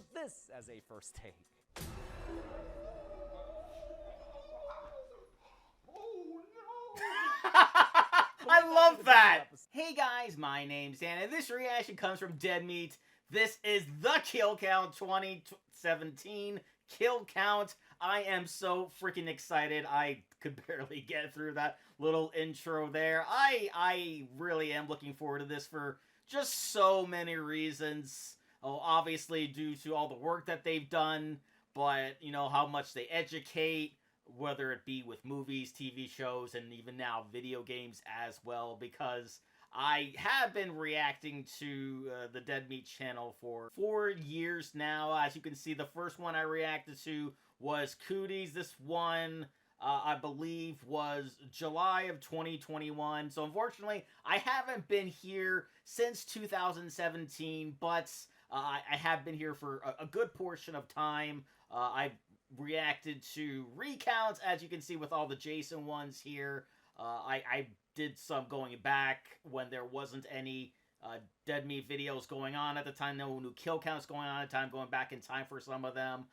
with this as a first take. I love that! Hey guys, my name's Dan, and this reaction comes from Dead Meat. This is the Kill Count 2017 Kill Count. I am so freaking excited. I could barely get through that little intro there. I really am looking forward to this for just so many reasons. Oh, obviously due to all the work that they've done, but, you know, how much they educate, whether it be with movies, TV shows, and even now video games as well, because I have been reacting to the Dead Meat channel for 4 years now. As you can see, the first one I reacted to was Cooties. This one, I believe, was July of 2021. So unfortunately, I haven't been here since 2017, but I have been here for a good portion of time. I've reacted to recounts, as you can see with all the Jason ones here. I did some going back when there wasn't any Dead Meat videos going on at the time, no new kill counts going on at the time, going back in time for some of them.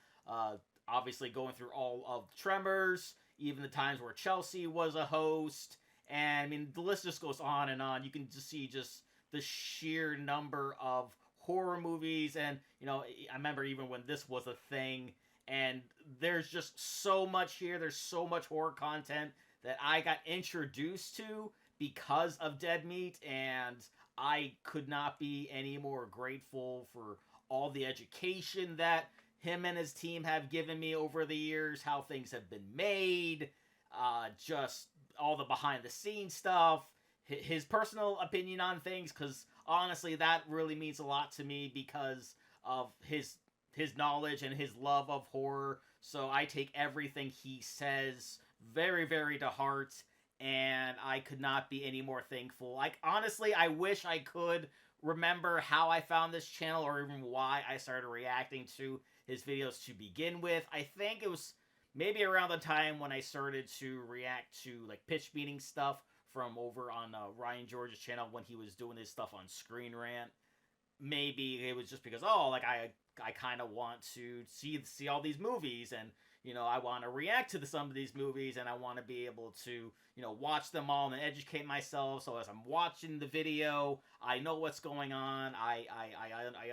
Obviously going through all of Tremors, even the times where Chelsea was a host, and I mean, the list just goes on and on. You can just see just the sheer number of horror movies, and, you know, I remember even when this was a thing, and there's just so much here. There's so much horror content that I got introduced to because of Dead Meat, and I could not be any more grateful for all the education that him and his team have given me over the years, how things have been made, just all the behind-the-scenes stuff, his personal opinion on things, because honestly, that really means a lot to me because of his knowledge and his love of horror. So I take everything he says very, very to heart, and I could not be any more thankful. Like, honestly, I wish I could remember how I found this channel or even why I started reacting to his videos to begin with. I think it was maybe around the time when I started to react to, like, pitch meeting stuff from over on Ryan George's channel when he was doing his stuff on Screen Rant. Maybe it was just because, oh, like, I kind of want to see all these movies, and, you know, I want to react to some of these movies, and I want to be able to, you know, watch them all and educate myself. So as I'm watching the video, I know what's going on. I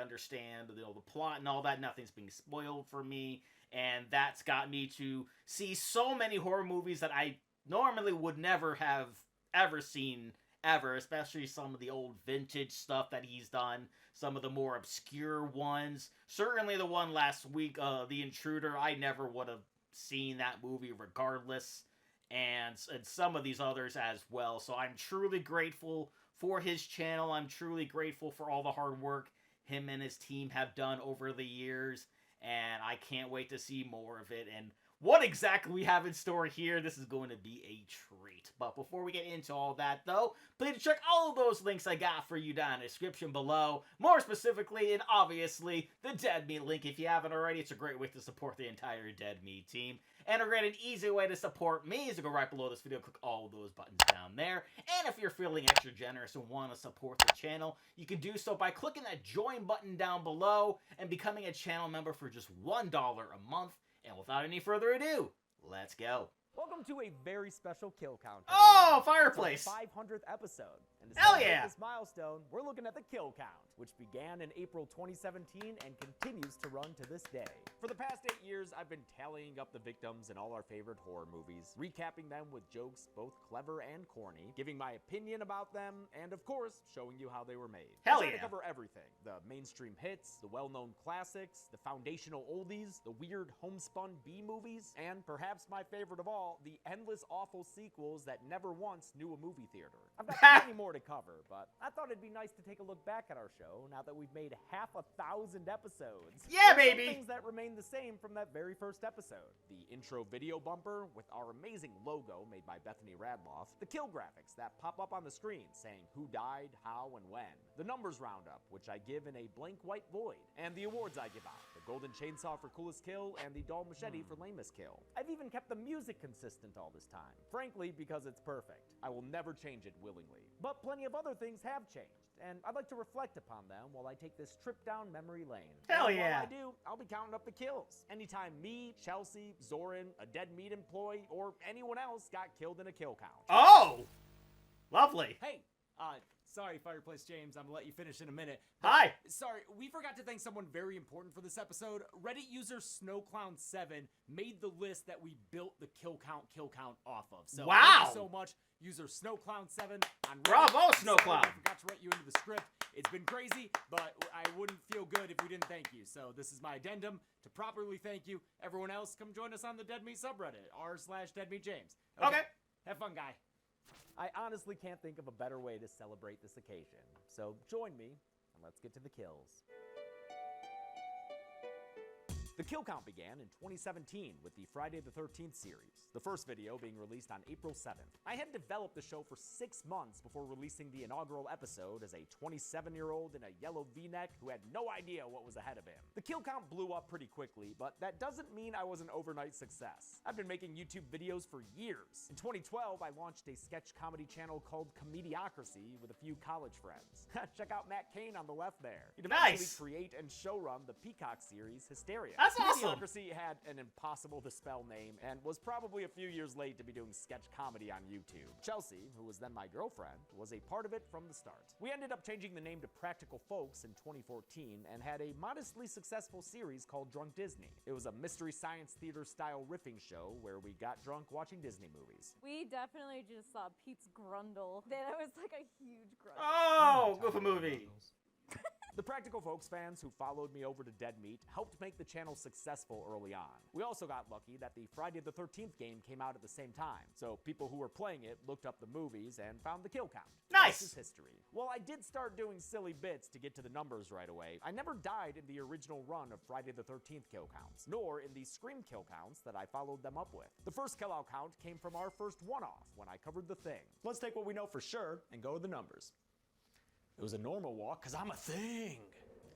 understand, you know, the plot and all that. Nothing's being spoiled for me, and that's got me to see so many horror movies that I normally would never have ever seen ever, especially some of the old vintage stuff that he's done, some of the more obscure ones. Certainly the one last week, The Intruder, I never would have seen that movie regardless, and some of these others as well. So I'm truly grateful for his channel. I'm truly grateful for all the hard work him and his team have done over the years, and I can't wait to see more of it. And what exactly we have in store here, this is going to be a treat. But before we get into all that, though, please check all of those links I got for you down in the description below. More specifically, and obviously, the Dead Meat link. If you haven't already, it's a great way to support the entire Dead Meat team. And a great and easy way to support me is to go right below this video, click all of those buttons down there. And if you're feeling extra generous and want to support the channel, you can do so by clicking that join button down below and becoming a channel member for just $1 a month. And without any further ado, let's go. Welcome to a very special kill count. Oh, fireplace! It's our 500th episode, and to Hell celebrate yeah! this milestone, we're looking at the kill count, which began in April 2017 and continues to run to this day. For the past 8 years, I've been tallying up the victims in all our favorite horror movies, recapping them with jokes both clever and corny, giving my opinion about them, and of course, showing you how they were made. Hell I try yeah! to cover everything: the mainstream hits, the well-known classics, the foundational oldies, the weird homespun B movies, and perhaps my favorite of all, the endless awful sequels that never once knew a movie theater. I've got plenty more to cover, but I thought it'd be nice to take a look back at our show now that we've made 1,000 episodes. Yeah, There's baby! some things that remain the same from that very first episode. The intro video bumper with our amazing logo made by Bethany Radloff, the kill graphics that pop up on the screen saying who died, how, and when, the numbers roundup, which I give in a blank white void, and the awards I give out, the Golden Chainsaw for coolest kill and the Dull Machete for lamest kill. I've even kept the music consistent all this time, frankly because it's perfect. I will never change it willingly. But plenty of other things have changed, and I'd like to reflect upon them while I take this trip down memory lane. Hell and yeah! While I do, I'll be counting up the kills. Anytime me, Chelsea, Zoran, a Dead Meat employee, or anyone else got killed in a kill count. Oh! Lovely. Hey, sorry, Fireplace James, I'm gonna let you finish in a minute. Hi. Sorry, we forgot to thank someone very important for this episode. Reddit user SnowClown7 made the list that we built the kill count off of. So wow. Thank you so much, user SnowClown7 on Reddit. Bravo, I'm sorry SnowClown. I forgot to write you into the script. It's been crazy, but I wouldn't feel good if we didn't thank you. So this is my addendum to properly thank you. Everyone else, come join us on the Dead Meat subreddit, r/DeadMeatJames. Okay. Have fun, guy. I honestly can't think of a better way to celebrate this occasion. So join me, and let's get to the kills. The kill count began in 2017 with the Friday the 13th series, the first video being released on April 7th. I had developed the show for 6 months before releasing the inaugural episode as a 27-year-old in a yellow V-neck who had no idea what was ahead of him. The kill count blew up pretty quickly, but that doesn't mean I was an overnight success. I've been making YouTube videos for years. In 2012, I launched a sketch comedy channel called Comediocracy with a few college friends. Check out Matt Kane on the left there. He'd eventually create and showrun the Peacock series Hysteria. That's awesome. Comediocracy had an impossible-to-spell name and was probably a few years late to be doing sketch comedy on YouTube. Chelsea, who was then my girlfriend, was a part of it from the start. We ended up changing the name to Practical Folks in 2014 and had a modestly successful series called Drunk Disney. It was a mystery science theater-style riffing show where we got drunk watching Disney movies. We definitely just saw Pete's Grundle. That was like a huge Grundle. Oh, Goofa movie. The Practical Folks fans who followed me over to Dead Meat helped make the channel successful early on. We also got lucky that the Friday the 13th game came out at the same time, so people who were playing it looked up the movies and found the kill count. Nice! This is history. While I did start doing silly bits to get to the numbers right away, I never died in the original run of Friday the 13th kill counts, nor in the Scream kill counts that I followed them up with. The first kill out count came from our first one-off when I covered The Thing. Let's take what we know for sure and go to the numbers. It was a normal walk, because I'm a thing.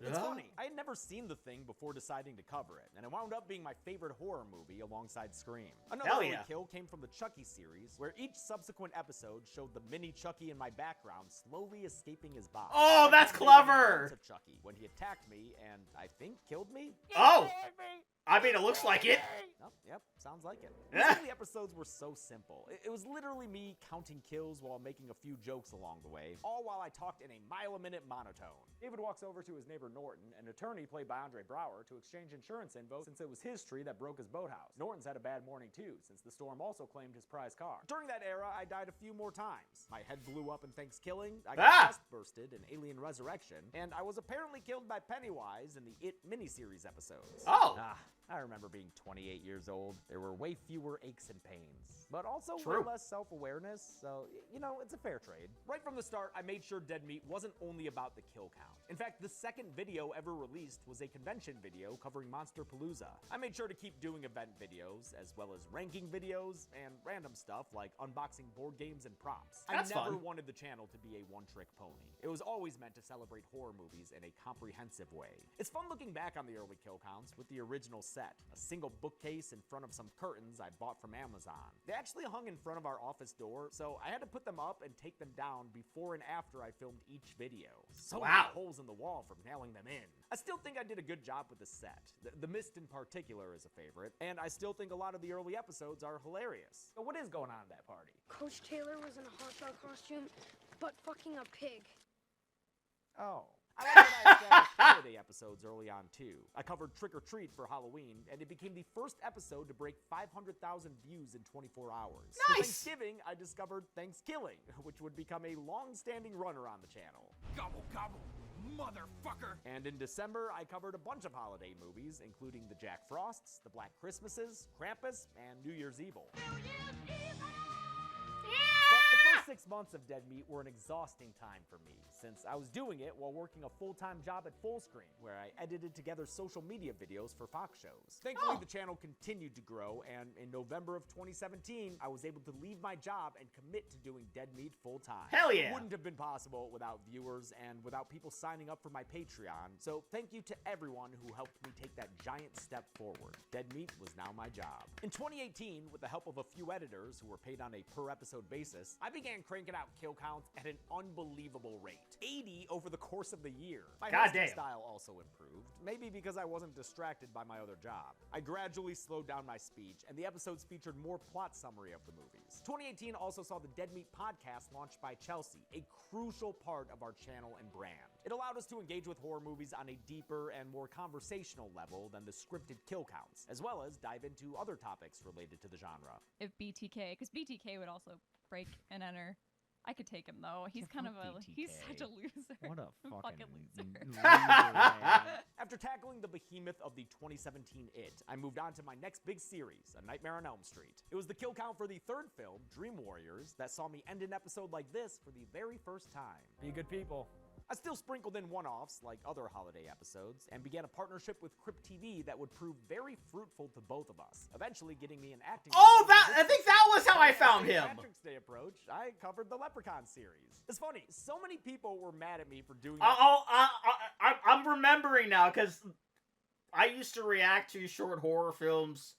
It's funny, I had never seen The Thing before deciding to cover it, and it wound up being my favorite horror movie alongside Scream. Another early kill came from the Chucky series, where each subsequent episode showed the mini Chucky in my background slowly escaping his box. Oh, that's clever! Chucky when he attacked me and I think killed me. Oh! I mean, it looks like it. Oh, yep, sounds like it. These early episodes were so simple. It was literally me counting kills while making a few jokes along the way, all while I talked in a mile-a-minute monotone. David walks over to his neighbor Norton, an attorney played by Andre Brower, to exchange insurance info since it was his tree that broke his boathouse. Norton's had a bad morning too, since the storm also claimed his prize car. During that era, I died a few more times. My head blew up in Thanksgiving, I got chest bursted in Alien Resurrection, and I was apparently killed by Pennywise in the It miniseries episodes. Oh! I remember being 28 years old. There were way fewer aches and pains, but also way less self-awareness, so, you know, it's a fair trade. Right from the start, I made sure Dead Meat wasn't only about the kill count. In fact, the second video ever released was a convention video covering Monsterpalooza. I made sure to keep doing event videos, as well as ranking videos, and random stuff like unboxing board games and props. I never wanted the channel to be a one-trick pony. It was always meant to celebrate horror movies in a comprehensive way. It's fun looking back on the early kill counts with the original set, a single bookcase in front of some curtains I bought from Amazon. They actually hung in front of our office door, so I had to put them up and take them down before and after I filmed each video. So many holes in the wall from nailing them in. I still think I did a good job with the set. The mist in particular is a favorite, and I still think a lot of the early episodes are hilarious. So what is going on at that party? Coach Taylor was in a hot dog costume, but fucking a pig. Oh. I like that I established holiday episodes early on, too. I covered Trick or Treat for Halloween, and it became the first episode to break 500,000 views in 24 hours. Nice! For Thanksgiving, I discovered Thanksgiving, which would become a long-standing runner on the channel. Gobble, gobble, motherfucker! And in December, I covered a bunch of holiday movies, including the Jack Frosts, the Black Christmases, Krampus, and New Year's Evil. But the first 6 months of Dead Meat were an exhausting time for me, since I was doing it while working a full-time job at Fullscreen, where I edited together social media videos for Fox shows. Thankfully, the channel continued to grow, and in November of 2017, I was able to leave my job and commit to doing Dead Meat full-time. Hell yeah! It wouldn't have been possible without viewers and without people signing up for my Patreon, so thank you to everyone who helped me take that giant step forward. Dead Meat was now my job. In 2018, with the help of a few editors who were paid on a per-episode basis, I began cranking out kill counts at an unbelievable rate. 80 over the course of the year. My God hosting damn. style also improved, maybe because I wasn't distracted by my other job. I gradually slowed down my speech, and the episodes featured more plot summary of the movies. 2018 also saw the Dead Meat podcast launched by Chelsea, a crucial part of our channel and brand. It allowed us to engage with horror movies on a deeper and more conversational level than the scripted kill counts, as well as dive into other topics related to the genre. If BTK, because BTK would also break and enter. I could take him though. He's kind of a he's such a loser. What a fucking loser. loser, man. After tackling the behemoth of the 2017 It, I moved on to my next big series, A Nightmare on Elm Street. It was the kill count for the third film, Dream Warriors, that saw me end an episode like this for the very first time. Be good people. I still sprinkled in one-offs, like other holiday episodes, and began a partnership with Crypt TV that would prove very fruitful to both of us, eventually getting me an acting Oh, role in I think that was how I found St. him. Patrick's Day approach, I covered the Leprechaun series. It's funny, so many people were mad at me for doing I'm remembering now, because I used to react to short horror films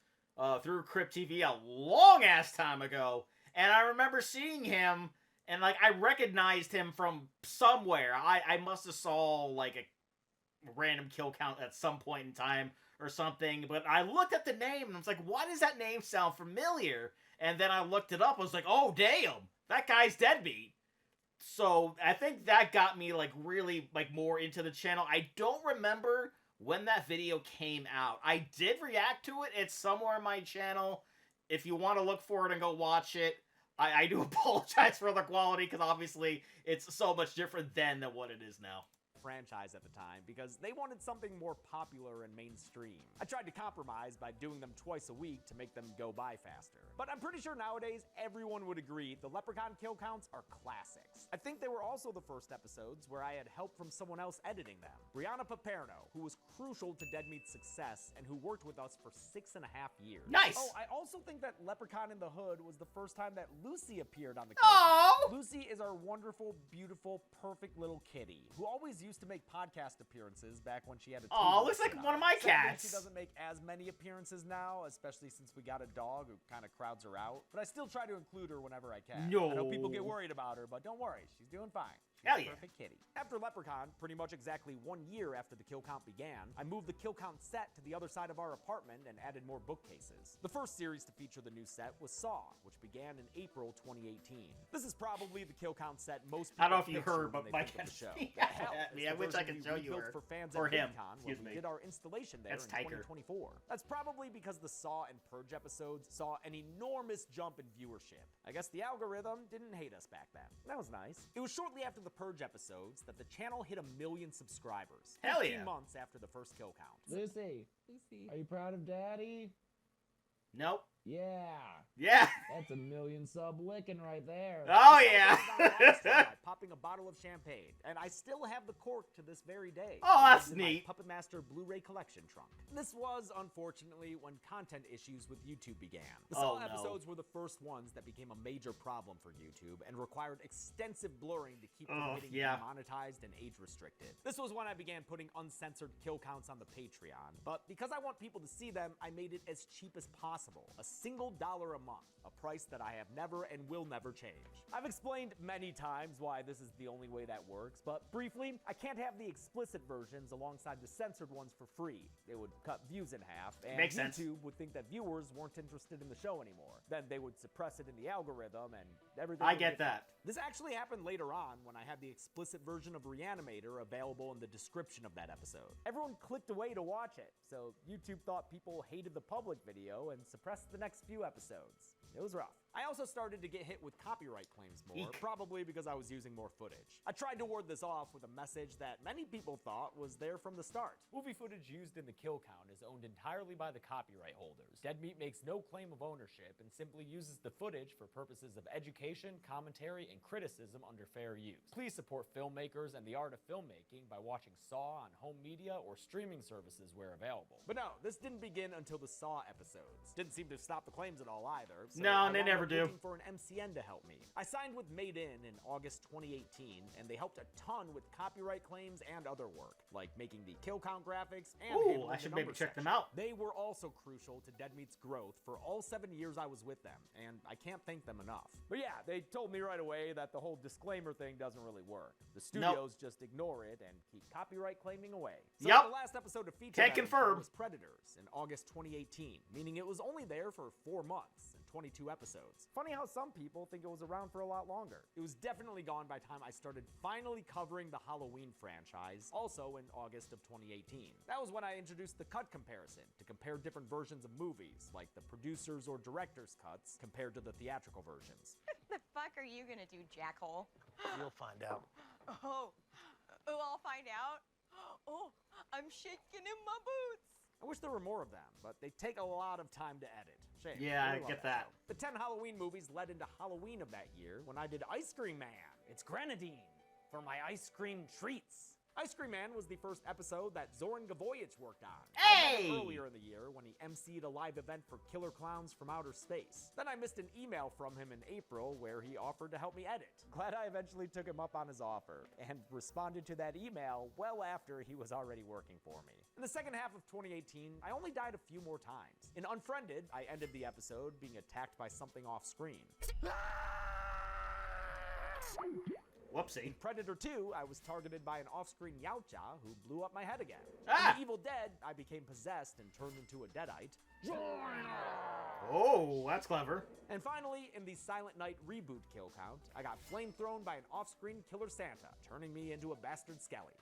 through Crypt TV a long-ass time ago, and I remember seeing him, and, like, I recognized him from somewhere. I must have saw, like, a random kill count at some point in time or something, but I looked at the name, and I was like, why does that name sound familiar? And then I looked it up, I was like, oh, damn, that guy's Deadbeat. So, I think that got me, like, really, like, more into the channel. I don't remember when that video came out. I did react to it. It's somewhere on my channel. If you want to look for it and go watch it, I do apologize for the quality, because obviously it's so much different then than what it is now. franchise at the time because they wanted something more popular and mainstream. I tried to compromise by doing them twice a week to make them go by faster. But I'm pretty sure nowadays everyone would agree the Leprechaun kill counts are classics. I think they were also the first episodes where I had help from someone else editing them. Brianna Paperno, who was crucial to Dead Meat's success and who worked with us for 6.5 years. Nice! Oh, I also think that Leprechaun in the Hood was the first time that Lucy appeared on the kill Oh! count. Lucy is our wonderful, beautiful, perfect little kitty who always used to make podcast appearances back when she had a Aw, looks like one of my Sadly, cats. She doesn't make as many appearances now, especially since we got a dog who kind of crowds her out. But I still try to include her whenever I can. I know people get No. worried about her, but don't worry, she's doing fine. She's Hell a yeah. perfect kitty. After Leprechaun, pretty much exactly 1 year after the kill count began, I moved the kill count set to the other side of our apartment and added more bookcases. The first series to feature the new set was Saw, which began in April 2018. This is probably the kill count set most people I don't know if you picture heard, when but they my think of cat's the show. yeah, Hell, it's yeah, the which I version can we show you rebuilt her. for fans Or at him. VidCon when Excuse we me. did our installation there That's in Tiger. 2024. That's probably because the Saw and Purge episodes saw an enormous jump in viewership. I guess the algorithm didn't hate us back then. That was nice. It was shortly after the Purge episodes that the channel hit 1 million subscribers. Hell 15 yeah. months after the first kill count. Lucy, Lucy. are you proud of Daddy? Nope. Yeah, Yeah. that's 1 million sub licking right there. Oh, yeah. By popping a bottle of champagne, and I still have the cork to this very day. Oh, that's It's in my neat. Puppet Master Blu-ray collection trunk. This was, unfortunately, when content issues with YouTube began. The Oh, Saw no. episodes were the first ones that became a major problem for YouTube and required extensive blurring to keep them Oh, getting yeah. demonetized and age-restricted. This was when I began putting uncensored kill counts on the Patreon, but because I want people to see them, I made it as cheap as possible. A single $1 a month, a price that I have never and will never change. I've explained many times why this is the only way that works, but briefly, I can't have the explicit versions alongside the censored ones for free. They would cut views in half, and Makes sense. YouTube would think that viewers weren't interested in the show anymore. Then they would suppress it in the algorithm, and everything I would get that. This actually happened later on when I had the explicit version of Reanimator available in the description of that episode. Everyone clicked away to watch it, so YouTube thought people hated the public video and suppressed the next few episodes. It was rough. I also started to get hit with copyright claims more, Eek. probably because I was using more footage. I tried to ward this off with a message that many people thought was there from the start. Movie footage used in the kill count is owned entirely by the copyright holders. Dead Meat makes no claim of ownership and simply uses the footage for purposes of education, commentary, and criticism under fair use. Please support filmmakers and the art of filmmaking by watching Saw on home media or streaming services where available. But no, this didn't begin until the Saw episodes. Didn't seem to stop the claims at all either. So No, I they wound never never do. looking for an MCN to help me. I signed with Made in August 2018, and they helped a ton with copyright claims and other work, like making the kill count graphics and Ooh, handling I the should maybe numbers check them section. out. They were also crucial to Dead Meat's growth for all 7 years I was with them, and I can't thank them enough. But yeah, they told me right away that the whole disclaimer thing doesn't really work. The studios just ignore it and keep copyright claiming away. So Yep. the last episode to feature Can that info confirm. was Predators in August 2018, meaning it was only there for 4 months and 22 episodes. Funny how some people think it was around for a lot longer. It was definitely gone by the time I started finally covering the Halloween franchise, also in August of 2018. That was when I introduced the cut comparison to compare different versions of movies, like the producers or director's cuts compared to the theatrical versions. The fuck are you gonna do, jackhole? You'll find out. Oh, I'll find out? Oh, I'm shaking in my boots. I wish there were more of them, but they take a lot of time to edit. Shame. Yeah, I Really love get that. show. The 10 Halloween movies led into Halloween of that year when I did Ice Cream Man. It's grenadine for my ice cream treats. Ice Cream Man was the first episode that Zoran Gavoyich worked on. I met him Hey! earlier in the year when he emceed a live event for Killer Clowns from Outer Space. Then I missed an email from him in April where he offered to help me edit. Glad I eventually took him up on his offer and responded to that email well after he was already working for me. In the second half of 2018, I only died a few more times. In Unfriended, I ended the episode being attacked by something off screen. Whoopsie. In Predator 2, I was targeted by an off-screen Yautja who blew up my head again. Ah! In The Evil Dead, I became possessed and turned into a Deadite. Oh, that's clever. And finally, in the Silent Night reboot kill count, I got flame-thrown by an off-screen Killer Santa, turning me into a bastard Skelly.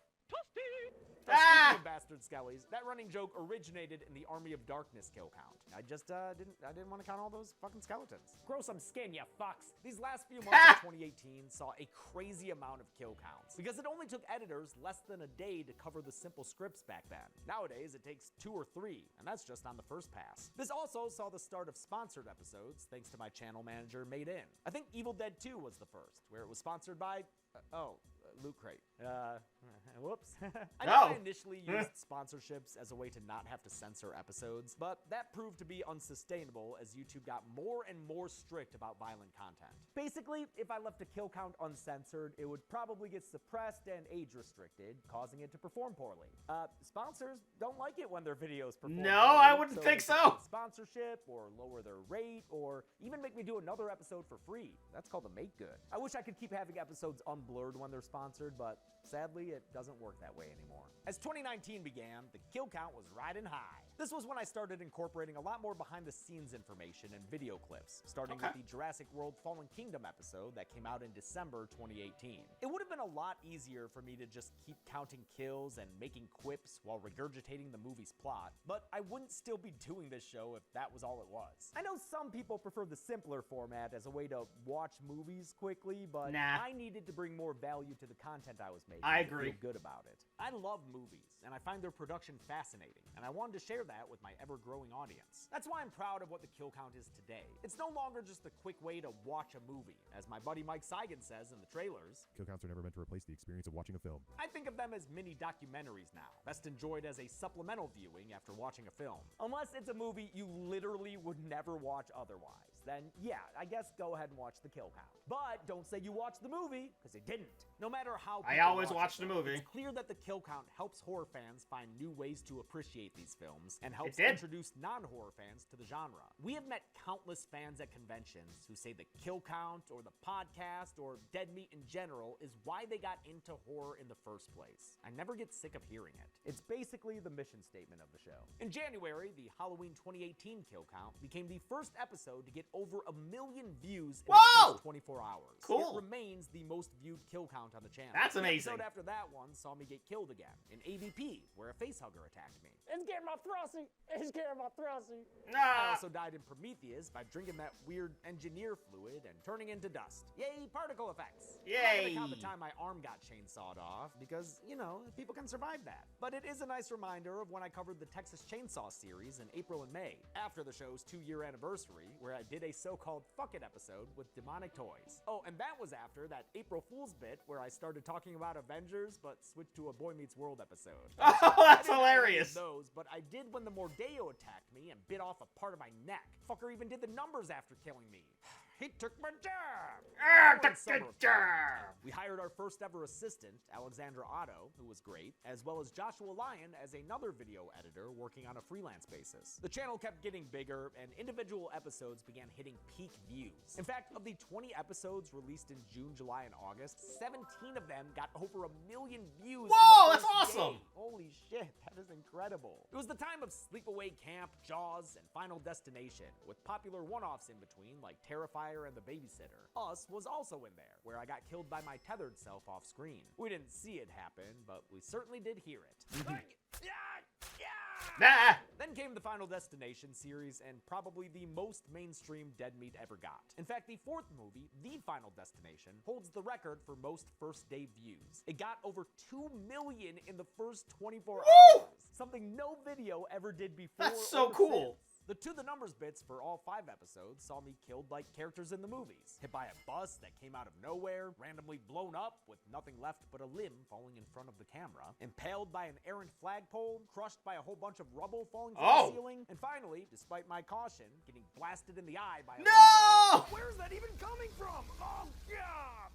Ah! Speaking of bastard Skellies, that running joke originated in the Army of Darkness kill count. I just didn't want to count all those fucking skeletons. Grow some skin, you fucks. These last few months of 2018 saw a crazy amount of kill counts because it only took editors less than a day to cover the simple scripts back then. Nowadays, it takes 2 or 3, and that's just on the first pass. This also saw the start of sponsored episodes thanks to my channel manager, Made In. I think Evil Dead 2 was the first, where it was sponsored by, Loot Crate. Whoops. I know I initially used sponsorships as a way to not have to censor episodes, but that proved to be unsustainable as YouTube got more and more strict about violent content. Basically, if I left a kill count uncensored, it would probably get suppressed and age restricted, causing it to perform poorly. Sponsors don't like it when their videos perform No, poorly, I wouldn't so think they so. cut Sponsorship, or lower their rate, or even make me do another episode for free. That's called a make good. I wish I could keep having episodes unblurred when they're sponsored, but sadly, it doesn't work that way anymore. As 2019 began, the kill count was riding high. This was when I started incorporating a lot more behind-the-scenes information and video clips, starting with the Jurassic World Fallen Kingdom episode that came out in December 2018. It would have been a lot easier for me to just keep counting kills and making quips while regurgitating the movie's plot, but I wouldn't still be doing this show if that was all it was. I know some people prefer the simpler format as a way to watch movies quickly, but I needed to bring more value to the content I was making. I to agree. feel good about it. I love movies, and I find their production fascinating, and I wanted to share that with my ever-growing audience. That's why I'm proud of what the kill count is today. It's no longer just a quick way to watch a movie. As my buddy Mike Seigan says in the trailers, kill counts are never meant to replace the experience of watching a film. I think of them as mini documentaries now, best enjoyed as a supplemental viewing after watching a film. Unless it's a movie you literally would never watch otherwise, then yeah, I guess go ahead and watch the kill count. But don't say you watched the movie, because it didn't. No matter how I people always watch it, the movie. It's clear that the kill count helps horror fans find new ways to appreciate these films and helps did. introduce non-horror fans to the genre. We have met countless fans at conventions who say the kill count or the podcast or Dead Meat in general is why they got into horror in the first place. I never get sick of hearing it. It's basically the mission statement of the show. In January, the Halloween 2018 kill count became the first episode to get over 1 million views in the first 24 hours. Cool. It remains the most viewed kill count on the channel. That's The amazing. episode after that one saw me get killed again in AVP, where a facehugger attacked me. It's getting my thrusty. It's getting my thrusty. I also died in Prometheus by drinking that weird engineer fluid and turning into dust. Yay, particle effects. I'm not Yay. gonna count the time my arm got chainsawed off, because, you know, people can survive that. But it is a nice reminder of when I covered the Texas Chainsaw series in April and May, after the show's 2-year anniversary, where I did a so-called Fuck It episode with demonic toys. Oh, and that was after that April Fool's bit where I started talking about Avengers, but switched to a Boy Meets World episode. Oh, that's I didn't have any of hilarious. those, but I did when the Mordeo attacked me and bit off a part of my neck. Fucker even did the numbers after killing me. he took my job. Took Summer the of job. We hired our first ever assistant, Alexandra Otto, who was great, as well as Joshua Lyon as another video editor working on a freelance basis. The channel kept getting bigger, and individual episodes began hitting peak views. In fact, of the 20 episodes released in June, July, and August, 17 of them got over 1 million views. Whoa, in the that's first awesome! day. Holy shit, that is incredible. It was the time of Sleepaway Camp, Jaws, and Final Destination, with popular one-offs in between like Terrifier and The Babysitter. Us was also in there, where I got killed by my tethered self off screen. We didn't see it happen, but we certainly did hear it. Nah. Then came the Final Destination series, and probably the most mainstream Dead Meat ever got. In fact, the fourth movie, The Final Destination, holds the record for most first-day views. It got over 2 million in the first 24 hours, something no video ever did before. That's so or cool. since. The to the numbers bits for all 5 episodes saw me killed like characters in the movies. Hit by a bus that came out of nowhere, randomly blown up with nothing left but a limb falling in front of the camera, impaled by an errant flagpole, crushed by a whole bunch of rubble falling from the ceiling, and finally, despite my caution, getting blasted in the eye by a laser beam. Where's that even coming from? Oh, God!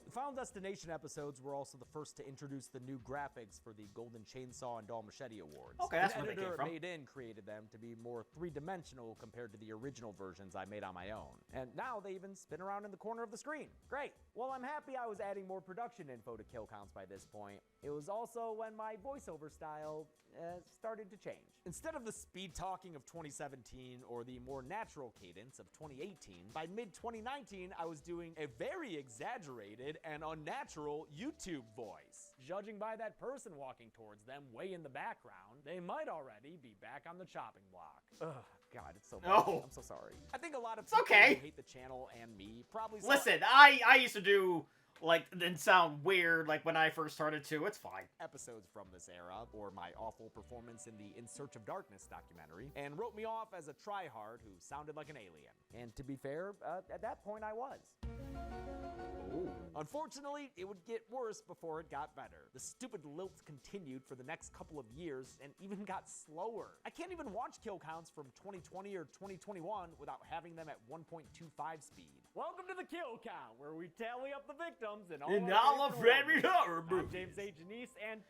The Final Destination episodes were also the first to introduce the new graphics for the Golden Chainsaw and Dull Machete Awards. Okay, that's An where they came editor from. Made In created them to be more three-dimensional compared to the original versions I made on my own. And now they even spin around in the corner of the screen. Great. Well, I'm happy I was adding more production info to kill counts by this point. It was also when my voiceover style started to change. Instead of the speed talking of 2017 or the more natural cadence of 2018, by mid-2019 I was doing a very exaggerated and unnatural YouTube voice. Judging by that person walking towards them way in the background, they might already be back on the chopping block. Ugh, God, it's so bad. No. I'm so sorry. I think a lot of It's people okay. who hate the channel and me probably saw Listen, I used to do, like, and sound weird, like, when I first started too. It's fine. episodes from this era, or my awful performance in the In Search of Darkness documentary, and wrote me off as a tryhard who sounded like an alien. And to be fair, at that point I was. Oh. Unfortunately, it would get worse before it got better. The stupid lilt continued for the next couple of years and even got slower. I can't even watch kill counts from 2020 or 2021 without having them at 1.25 speed. Welcome to the Kill Count, where we tally up the victims in all our favorite horror movies. I'm James A. Janice, and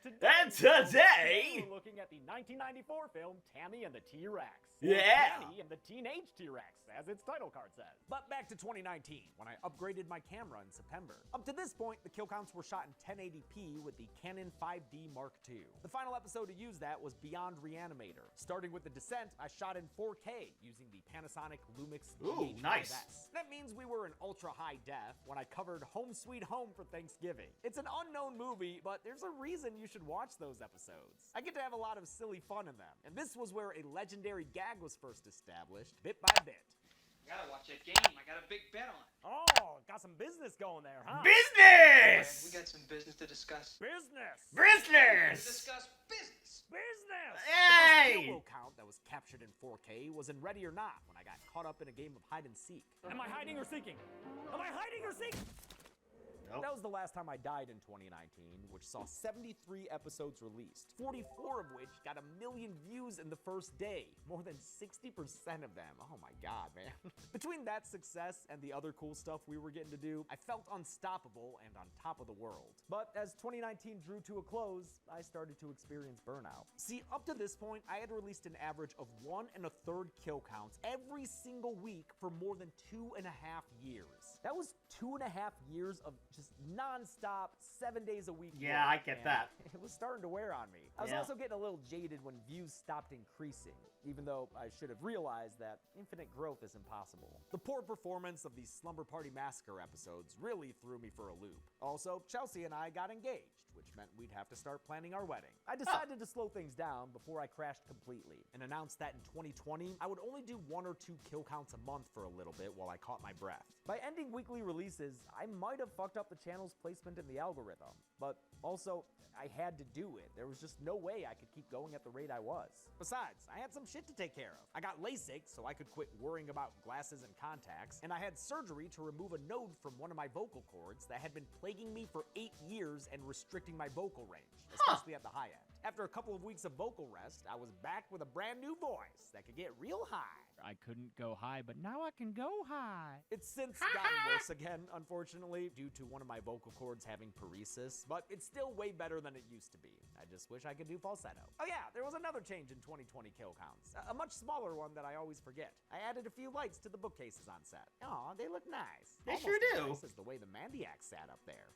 today we're looking at the 1994 film Tammy and the T-Rex. Yeah. Tammy and the Teenage T-Rex, as its title card says. But back to 2019, when I upgraded my camera in September. Up to this point, the kill counts were shot in 1080p with the Canon 5D Mark II. The final episode to use that was Beyond Reanimator. Starting with The Descent, I shot in 4K using the Panasonic Lumix GH5S. Nice. That means we were in ultra high def when I covered Home Sweet Home for Thanksgiving. It's an unknown movie, but there's a reason you should watch those episodes. I get to have a lot of silly fun in them, and this was where a legendary gag was first established, bit by bit. I gotta watch that game. I got a big bet on it. Oh, got some business going there, huh? Business! We got some business to discuss. Business! To Business! discuss business. Business! Hey! The first kill count that was captured in 4K was in Ready or Not when I got caught up in a game of hide and seek. Am I hiding or seeking? Am I hiding or seeking? That was the last time I died in 2019, which saw 73 episodes released, 44 of which got 1 million views in the first day. More than 60% of them. Oh my God, man. Between that success and the other cool stuff we were getting to do, I felt unstoppable and on top of the world. But as 2019 drew to a close, I started to experience burnout. See, up to this point, I had released an average of 1 1/3 kill counts every single week for more than 2.5 years. That was 2.5 years of just non-stop, 7 days a week. Yeah, work, I get and that. It was starting to wear on me. I was Yeah. also getting a little jaded when views stopped increasing, even though I should have realized that infinite growth is impossible. The poor performance of these Slumber Party Massacre episodes really threw me for a loop. Also, Chelsea and I got engaged, which meant we'd have to start planning our wedding. I decided to slow things down before I crashed completely and announced that in 2020, I would only do 1 or 2 kill counts a month for a little bit while I caught my breath. By ending weekly releases, I might have fucked up the channel's placement in the algorithm, but also, I had to do it. There was just no way I could keep going at the rate I was. Besides, I had some shit to take care of. I got LASIK so I could quit worrying about glasses and contacts, and I had surgery to remove a node from one of my vocal cords that had been plaguing me for 8 years and restricting my vocal range, especially at the high end. After a couple of weeks of vocal rest, I was back with a brand new voice that could get real high. I couldn't go high, but now I can go high. It's since gotten worse again, unfortunately, due to one of my vocal cords having paresis, but it's still way better than it used to be. I just wish I could do falsetto. Oh yeah, there was another change in 2020 kill counts, a much smaller one that I always forget. I added a few lights to the bookcases on set. Aw, they look nice. They Almost sure as do. nice as the way the Mandiac sat up there.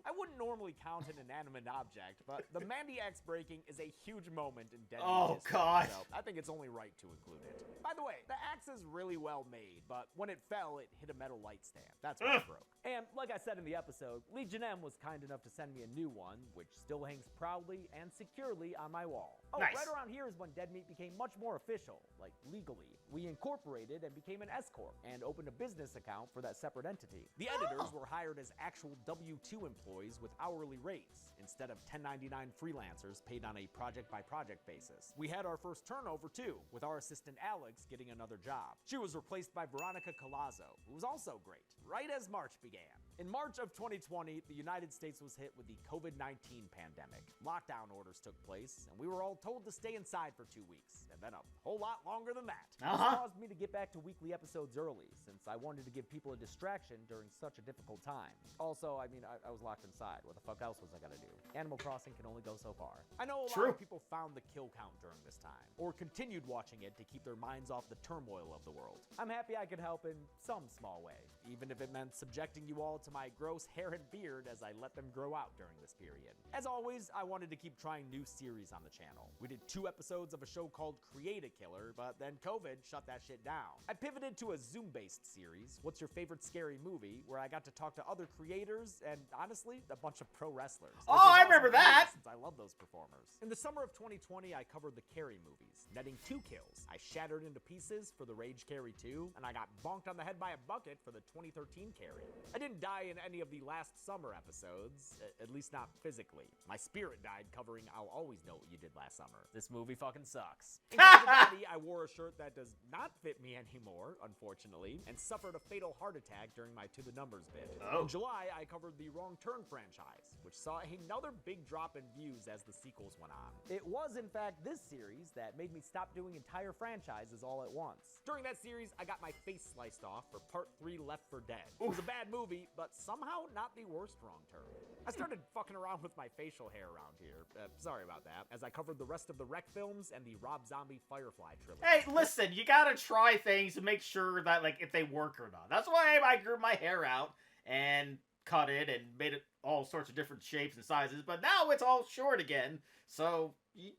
I wouldn't normally count an inanimate object, but the Mandiac's breaking is a huge moment in Dead Meat Oh, history, God. so I think it's only right to include it. By the way, the axe is really well made, but when it fell, it hit a metal light stand. That's what it broke. And like I said in the episode, Legion M was kind enough to send me a new one, which still hangs proudly and securely on my wall. Oh, Nice. right around here is when Dead Meat became much more official, like legally. We incorporated and became an S-Corp and opened a business account for that separate entity. The editors were hired as actual W-2 employees with hourly rates instead of 1099 freelancers paid on a project-by-project basis. We had our first turnover too, with our assistant Alex getting another job. She was replaced by Veronica Colazzo, who was also great, right as March began. In March of 2020, the United States was hit with the COVID-19 pandemic. Lockdown orders took place, and we were all told to stay inside for 2 weeks, and then a whole lot longer than that. This caused me to get back to weekly episodes early, since I wanted to give people a distraction during such a difficult time. Also, I mean, I was locked inside. What the fuck else was I gonna do? Animal Crossing can only go so far. I know a lot of people found the kill count during this time, or continued watching it to keep their minds off the turmoil of the world. I'm happy I could help in some small way, even if it meant subjecting you all to my gross hair and beard as I let them grow out during this period. As always, I wanted to keep trying new series on the channel. We did 2 episodes of a show called Create a Killer, but then COVID shut that shit down. I pivoted to a Zoom-based series, What's Your Favorite Scary Movie, where I got to talk to other creators and, honestly, a bunch of pro wrestlers. Oh, I remember that! Since I love those performers. In the summer of 2020, I covered the Carrie movies, netting 2 kills. I shattered into pieces for the Rage Carrie 2, and I got bonked on the head by a bucket for the 2013 Carrie. I didn't die in any of the last summer episodes, at least not physically. My spirit died covering I'll Always Know What You Did Last Summer. This movie fucking sucks. In Cincinnati, I wore a shirt that does not fit me anymore, unfortunately, and suffered a fatal heart attack during my To The Numbers bit. In July, I covered the Wrong Turn franchise, which saw another big drop in views as the sequels went on. It was, in fact, this series that made me stop doing entire franchises all at once. During that series, I got my face sliced off for Part 3 Left 4 Dead. It was a bad movie, but somehow not the worst Wrong Turn. I started fucking around with my facial hair around here. Sorry about that, as I covered the rest of the Wreck films and the Rob Zombie Firefly trilogy. Hey, listen, you gotta try things to make sure that, like, if they work or not. That's why I grew my hair out and cut it and made it all sorts of different shapes and sizes, but now it's all short again, so you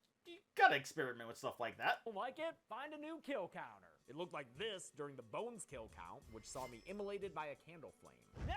gotta experiment with stuff like that. Like it? Find a new kill counter. It looked like this during the Bones kill count, which saw me immolated by a candle flame.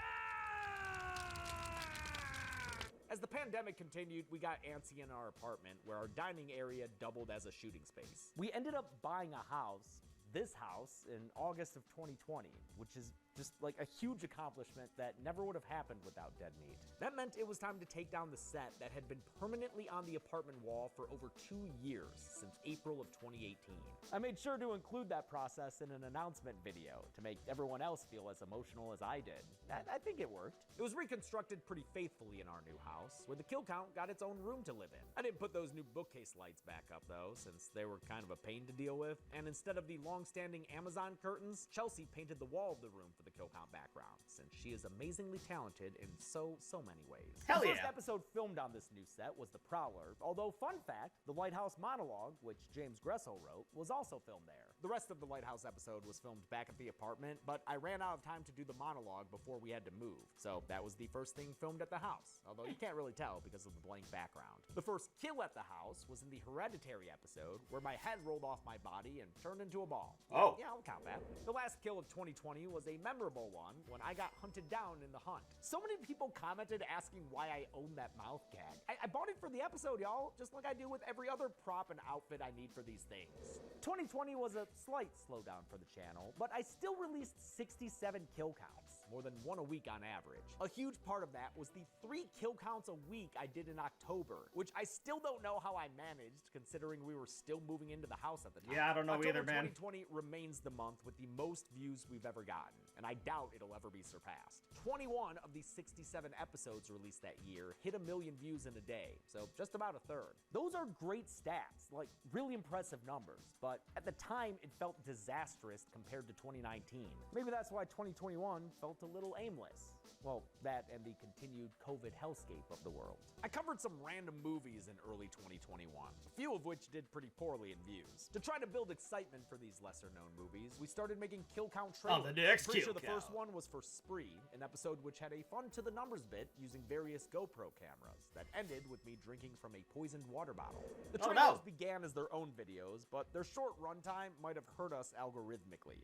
As the pandemic continued, we got antsy in our apartment, where our dining area doubled as a shooting space. We ended up buying a house, this house, in August of 2020, which is just like a huge accomplishment that never would have happened without Dead Meat. That meant it was time to take down the set that had been permanently on the apartment wall for over 2 years, since April of 2018. I made sure to include that process in an announcement video to make everyone else feel as emotional as I did. I think it worked. It was reconstructed pretty faithfully in our new house, where the kill count got its own room to live in. I didn't put those new bookcase lights back up though, since they were kind of a pain to deal with, and instead of the long-standing Amazon curtains, Chelsea painted the wall of the room for the kill count background, since she is amazingly talented in so many ways. Hell the yeah. first episode filmed on this new set was The Prowler, although fun fact, the Lighthouse monologue, which James Gresso wrote, was also filmed there. The rest of the Lighthouse episode was filmed back at the apartment, but I ran out of time to do the monologue before we had to move, so that was the first thing filmed at the house, although you can't really tell because of the blank background. The first kill at the house was in the Hereditary episode, where my head rolled off my body and turned into a ball. Yeah, I'll count that. The last kill of 2020 was a memorable one when I got hunted down in the hunt. So many people commented asking why I own that mouth gag. I bought it for the episode, y'all, just like I do with every other prop and outfit I need for these things. 2020 was a slight slowdown for the channel, but I still released 67 kill counts. more than 1 a week on average. A huge part of that was the 3 kill counts a week I did in October, which I still don't know how I managed, considering we were still moving into the house at the time. Yeah, I don't know October either, man. 2020 remains the month with the most views we've ever gotten, and I doubt it'll ever be surpassed. 21 of the 67 episodes released that year hit 1 million views in a day, so just about a third. Those are great stats, like really impressive numbers, but at the time it felt disastrous compared to 2019. Maybe that's why 2021 felt a little aimless. Well, that and the continued COVID hellscape of the world. I covered some random movies in early 2021, a few of which did pretty poorly in views. To try to build excitement for these lesser-known movies, we started making kill count trailers. Oh, the next Pretty kill sure the count. first one was for Spree, an episode which had a fun to the numbers bit using various GoPro cameras that ended with me drinking from a poisoned water bottle. The Oh, trailers no. began as their own videos, but their short runtime might have hurt us algorithmically.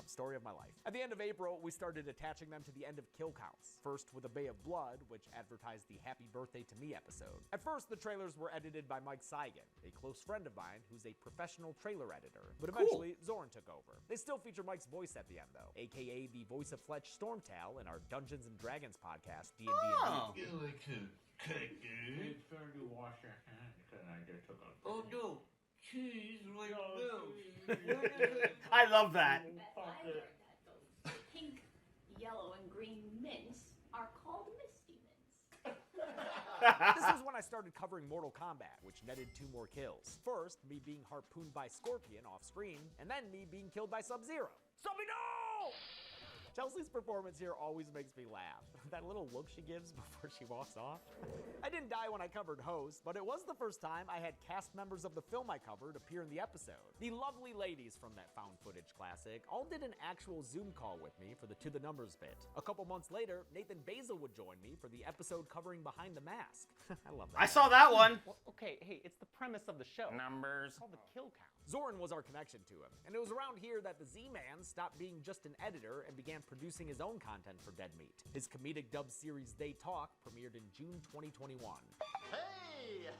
Story of my life. At the end of April, we started attaching them to the end of kill counts. First with A Bay of Blood, which advertised the Happy Birthday to Me episode. At first, the trailers were edited by Mike Seigan, a close friend of mine who's a professional trailer editor. But eventually, Zoran took over. They still feature Mike's voice at the end, though, aka the voice of Fletch Stormtail in our Dungeons and Dragons podcast, D&D. Oh. It's time to wash your hands because I just took a... Oh no! Cheese like milk! I love that. Those pink, yellow, and green mints are called Misty Mints. This was when I started covering Mortal Kombat, which netted 2 more kills. First, me being harpooned by Scorpion off screen, and then me being killed by Sub-Zero. Sub-Zero! Chelsea's performance here always makes me laugh. That little look she gives before she walks off. I didn't die when I covered Host, but it was the first time I had cast members of the film I covered appear in the episode. The lovely ladies from that found footage classic all did an actual Zoom call with me for the To The Numbers bit. A couple months later, Nathan Basil would join me for the episode covering Behind the Mask. I love that. I saw that one. Well, okay, hey, it's the premise of the show. Numbers. It's called the kill count. Zoran was our connection to him, and it was around here that the Z-Man stopped being just an editor and began producing his own content for Dead Meat. His comedic dub series They Talk premiered in June 2021. Hey!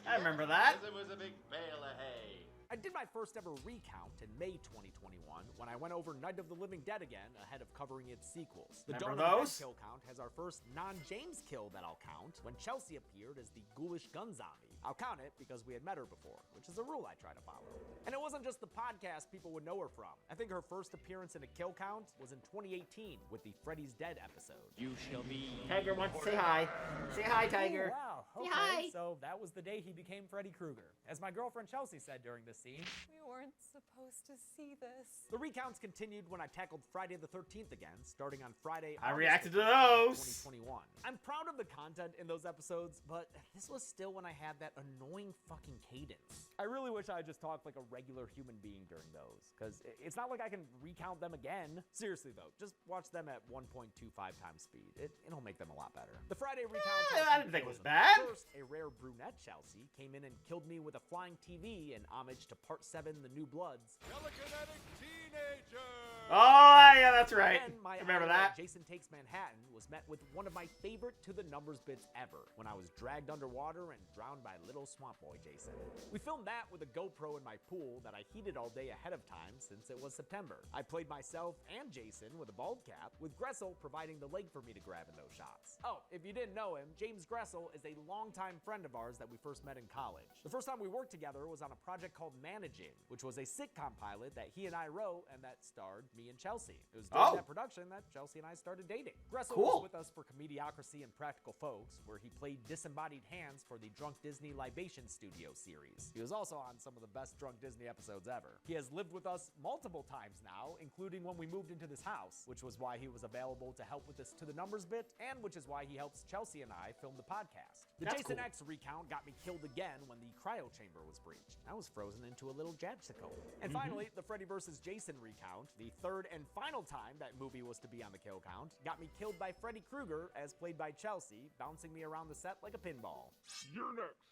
I remember that. It was a big bale of hay. I did my first ever recount in May 2021 when I went over Night of the Living Dead again ahead of covering its sequels. The Remember Dawn of the those? Dead kill count has our first non-James kill that I'll count when Chelsea appeared as the ghoulish gun zombie. I'll count it because we had met her before, which is a rule I try to follow. And it wasn't just the podcast people would know her from. I think her first appearance in a kill count was in 2018 with the Freddy's Dead episode. You shall be... Tiger wants to say hi. Say hi, Tiger. Oh, wow. Say Okay, hi. so that was the day he became Freddy Krueger. As my girlfriend Chelsea said during this scene, We weren't supposed to see this. the recounts continued when I tackled Friday the 13th again, starting on Friday, I August reacted to 15th, those. 2021. I'm proud of the content in those episodes, but this was still when I had that annoying fucking cadence. I really wish I just talked like a regular human being during those, because it's not like I can recount them again. Seriously though, just watch them at 1.25 times speed. It'll make them a lot better. The Friday recount. I didn't think it was bad. First, a rare brunette Chelsea came in and killed me with a flying TV in homage to Part 7, The New Bloods. Telekinetic teenager! Oh, yeah, that's right. Then my Remember ally, that? Jason Takes Manhattan was met with one of my favorite To The Numbers bits ever when I was dragged underwater and drowned by little swamp boy Jason. We filmed that with a GoPro in my pool that I heated all day ahead of time since it was September. I played myself and Jason with a bald cap, with Gressel providing the leg for me to grab in those shots. Oh, if you didn't know him, James Gressel is a longtime friend of ours that we first met in college. The first time we worked together was on a project called Managing, which was a sitcom pilot that he and I wrote and that starred me and Chelsea. It was during that production that Chelsea and I started dating. Gressel was with us for Comediocracy and Practical Folks, where he played disembodied hands for the Drunk Disney Libation Studio series. He was also on some of the best Drunk Disney episodes ever. He has lived with us multiple times now, including when we moved into this house, which was why he was available to help with this To The Numbers bit, and which is why he helps Chelsea and I film the podcast. The That's Jason cool. X recount got me killed again when the cryo chamber was breached. I was frozen into a little jadsicle. And finally, the Freddy vs. Jason recount, the third and final time that movie was to be on the kill count, got me killed by Freddy Krueger, as played by Chelsea, bouncing me around the set like a pinball. You're next,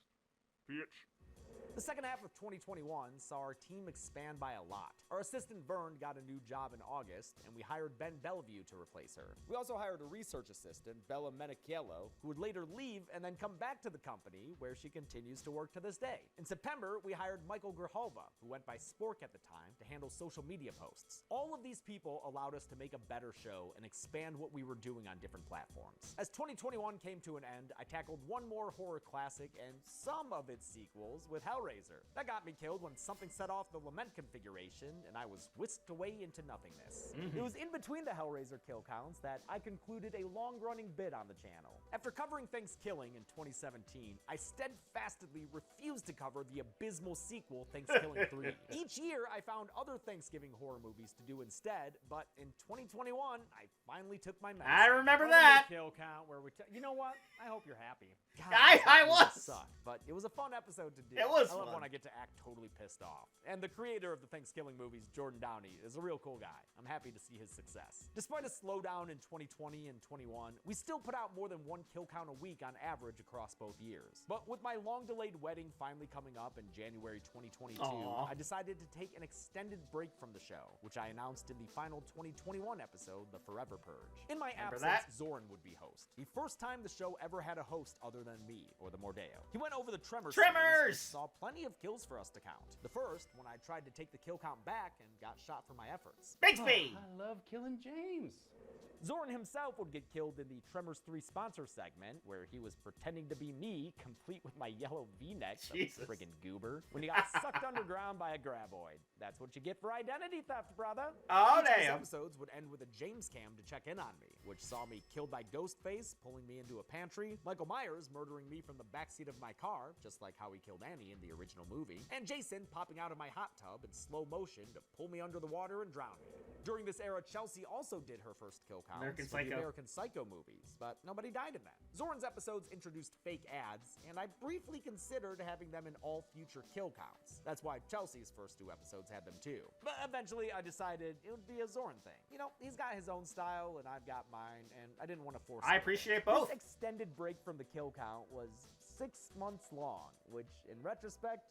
bitch. The second half of 2021 saw our team expand by a lot. Our assistant Vern got a new job in August, and we hired Ben Bellevue to replace her. We also hired a research assistant, Bella Menicchiello, who would later leave and then come back to the company, where she continues to work to this day. In September, we hired Michael Grijalva, who went by Spork at the time, to handle social media posts. All of these people allowed us to make a better show and expand what we were doing on different platforms. As 2021 came to an end, I tackled one more horror classic and some of its sequels with Hellraiser. That got me killed when something set off the lament configuration and I was whisked away into nothingness. It was in between the Hellraiser kill counts that I concluded a long-running bid on the channel. After covering Thanksgiving in 2017, I steadfastly refused to cover the abysmal sequel, Thanksgiving 3. Each year, I found other Thanksgiving horror movies to do instead, but in 2021, I finally took my medicine. I remember that. Kill count where you know what? I hope you're happy. God, I was. Sucked, but it was a fun episode to do. It was I love fun. when I get to act totally pissed off. And the creator of the Thanksgiving movies, Jordan Downey, is a real cool guy. I'm happy to see his success. Despite a slowdown in 2020 and 21, we still put out more than one kill count a week on average across both years. But with my long-delayed wedding finally coming up in January 2022, I decided to take an extended break from the show, which I announced in the final 2021 episode, The Forever Purge. In my absence, Zoran would be host. The first time the show ever had a host other than me, or the Mordeo. He went over the Tremors! Series, which saw plenty of kills for us to count. The first, when I tried to take the kill count back and got shot for my efforts. Bixby! I love killing James. Zoran himself would get killed in the Tremors 3 sponsor segment, where he was pretending to be me, complete with my yellow V-neck, the friggin' goober, when he got sucked underground by a graboid. That's what you get for identity theft, brother. Oh, Each of his damn. episodes would end with a James cam to check in on me, which saw me killed by Ghostface, pulling me into a pantry, Michael Myers murdering me from the backseat of my car, just like how he killed Annie in the original movie, and Jason popping out of my hot tub in slow motion to pull me under the water and drown me. During this era, Chelsea also did her first kill counts for the American Psycho movies, but nobody died in them. Zoran's episodes introduced fake ads, and I briefly considered having them in all future kill counts. That's why Chelsea's first 2 episodes had them too. But eventually I decided it would be a Zoran thing. You know, he's got his own style and I've got mine, and I didn't want to force it. I appreciate both. This extended break from the kill count was 6 months long, which in retrospect,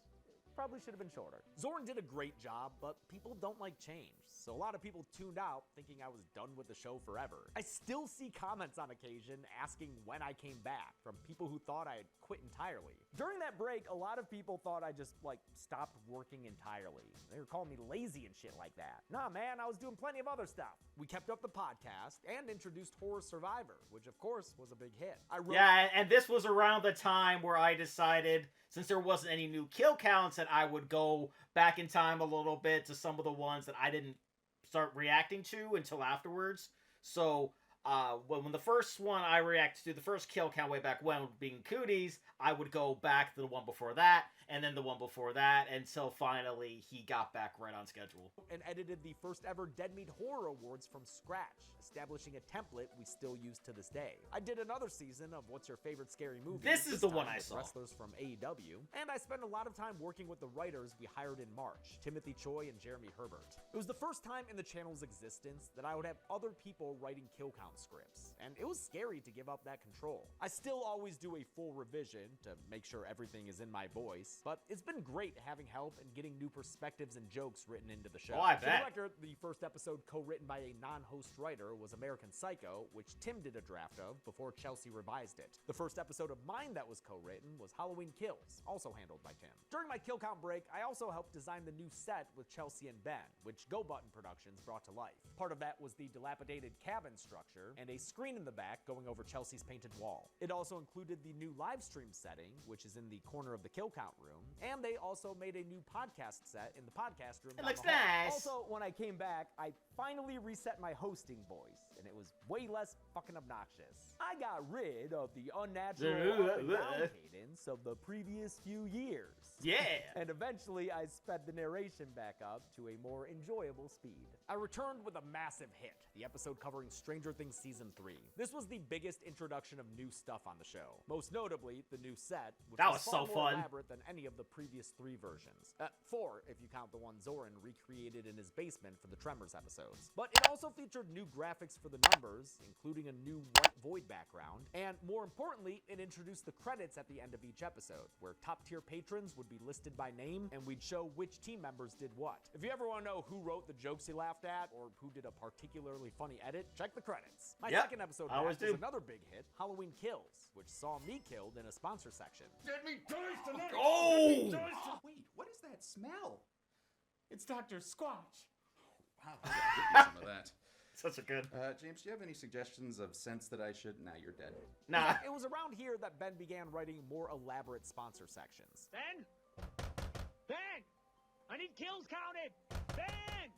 probably should have been shorter. Zoran did a great job, but people don't like change, so a lot of people tuned out thinking I was done with the show forever. I still see comments on occasion asking when I came back from people who thought I had quit entirely. During that break, a lot of people thought I just, stopped working entirely. They were calling me lazy and shit like that. Nah, man, I was doing plenty of other stuff. We kept up the podcast and introduced Horror Survivor, which of course was a big hit. Yeah, and this was around the time where I decided, since there wasn't any new kill counts, that I would go back in time a little bit to some of the ones that I didn't start reacting to until afterwards. So when the first one I reacted to, the first kill count way back when, being Cooties, I would go back to the one before that, and then the one before that, until finally he got back right on schedule. And edited the first ever Dead Meat Horror Awards from scratch, establishing a template we still use to this day. I did another season of What's Your Favorite Scary Movie? This is the one I with saw. Wrestlers from AEW, and I spent a lot of time working with the writers we hired in March, Timothy Choi and Jeremy Herbert. It was the first time in the channel's existence that I would have other people writing kill count scripts, and it was scary to give up that control. I still always do a full revision to make sure everything is in my voice, but it's been great having help and getting new perspectives and jokes written into the show. Oh, I For bet. the record, the first episode co-written by a non-host writer was American Psycho, which Tim did a draft of before Chelsea revised it. The first episode of mine that was co-written was Halloween Kills, also handled by Tim. During my kill count break, I also helped design the new set with Chelsea and Ben, which Go Button Productions brought to life. Part of that was the dilapidated cabin structure and a screen in the back going over Chelsea's painted wall. It also included the new live stream setting, which is in the corner of the kill count room, and they also made a new podcast set in the podcast room. It down looks the hall. nice. Also, when I came back, I finally reset my hosting voice, and it was way less fucking obnoxious. I got rid of the unnatural up and down cadence of the previous few years. Yeah. And eventually, I sped the narration back up to a more enjoyable speed. I returned with a massive hit, the episode covering Stranger Things Season 3. This was the biggest introduction of new stuff on the show. Most notably, the new set, which That was was far so more fun. elaborate than any of the previous 3 versions. 4, if you count the one Zoran recreated in his basement for the Tremors episodes. But it also featured new graphics for for the numbers, including a new white void background, and more importantly, it introduced the credits at the end of each episode, where top-tier patrons would be listed by name, and we'd show which team members did what. If you ever want to know who wrote the jokes you laughed at, or who did a particularly funny edit, check the credits. My second episode back was another big hit, Halloween Kills, which saw me killed in a sponsor section. Deadmeat dies tonight! Oh! Wait, what is that smell? It's Dr. Squatch. Wow, I gotta get you some of that. Such a good. James, do you have any suggestions of scents that I should? Nah, you're dead. Nah. It was around here that Ben began writing more elaborate sponsor sections. Ben? Ben! I need kills counted! Ben!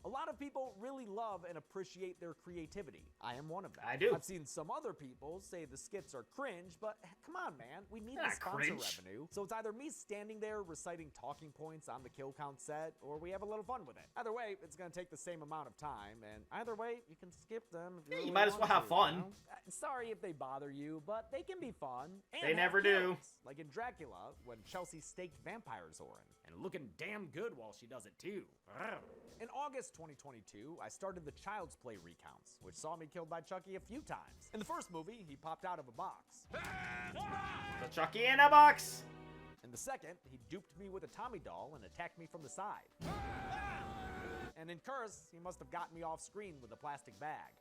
A lot of people really love and appreciate their creativity. I am one of them. I do. I've seen some other people say the skits are cringe, but come on, man. We need the Not sponsor cringe. revenue. So it's either me standing there reciting talking points on the kill count set, or we have a little fun with it. Either way, it's going to take the same amount of time, and either way, you can skip them if you Yeah, you really might as well want have to, fun. you know? Sorry if they bother you, but they can be fun. And They have never do. kills, like in Dracula, when Chelsea staked Vampire Zorin. And looking damn good while she does it too. In August 2022, I started the Child's Play recounts, which saw me killed by Chucky a few times. In the first movie, he popped out of a box. The Chucky in a box. In the second, he duped me with a Tommy doll and attacked me from the side. And in Curse, he must have gotten me off screen with a plastic bag.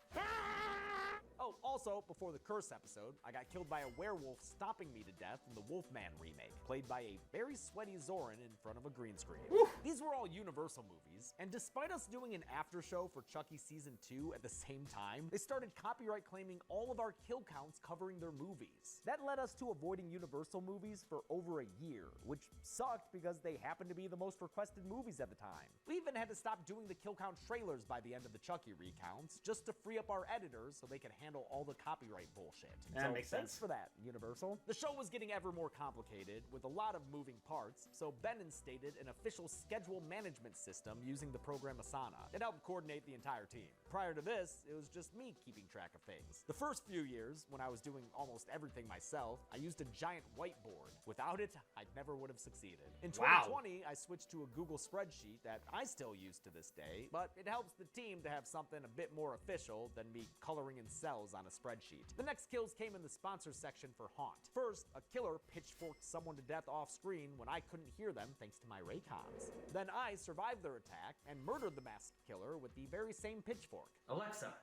Oh, also, before the Curse episode, I got killed by a werewolf stomping me to death in the Wolfman remake, played by a very sweaty Zorin in front of a green screen. These were all Universal movies, and despite us doing an after show for Chucky Season 2 at the same time, they started copyright claiming all of our kill counts covering their movies. That led us to avoiding Universal movies for over a year, which sucked because they happened to be the most requested movies at the time. We even had to stop doing the kill count trailers by the end of the Chucky recounts, just to free up our editors so they could handle all the copyright bullshit. That So makes thanks sense. for that, Universal. The show was getting ever more complicated, with a lot of moving parts, so Ben instated an official schedule management system using the program Asana. It helped coordinate the entire team. Prior to this, it was just me keeping track of things. The first few years, when I was doing almost everything myself, I used a giant whiteboard. Without it, I never would have succeeded. In 2020, I switched to a Google spreadsheet that I still use to this day, but it helps the team to have something a bit more official than me coloring in cells on a spreadsheet. The next kills came in the sponsor section for Haunt. First, a killer pitchforked someone to death off screen when I couldn't hear them thanks to my Raycons. Then I survived their attack and murdered the masked killer with the very same pitchfork. Alexa,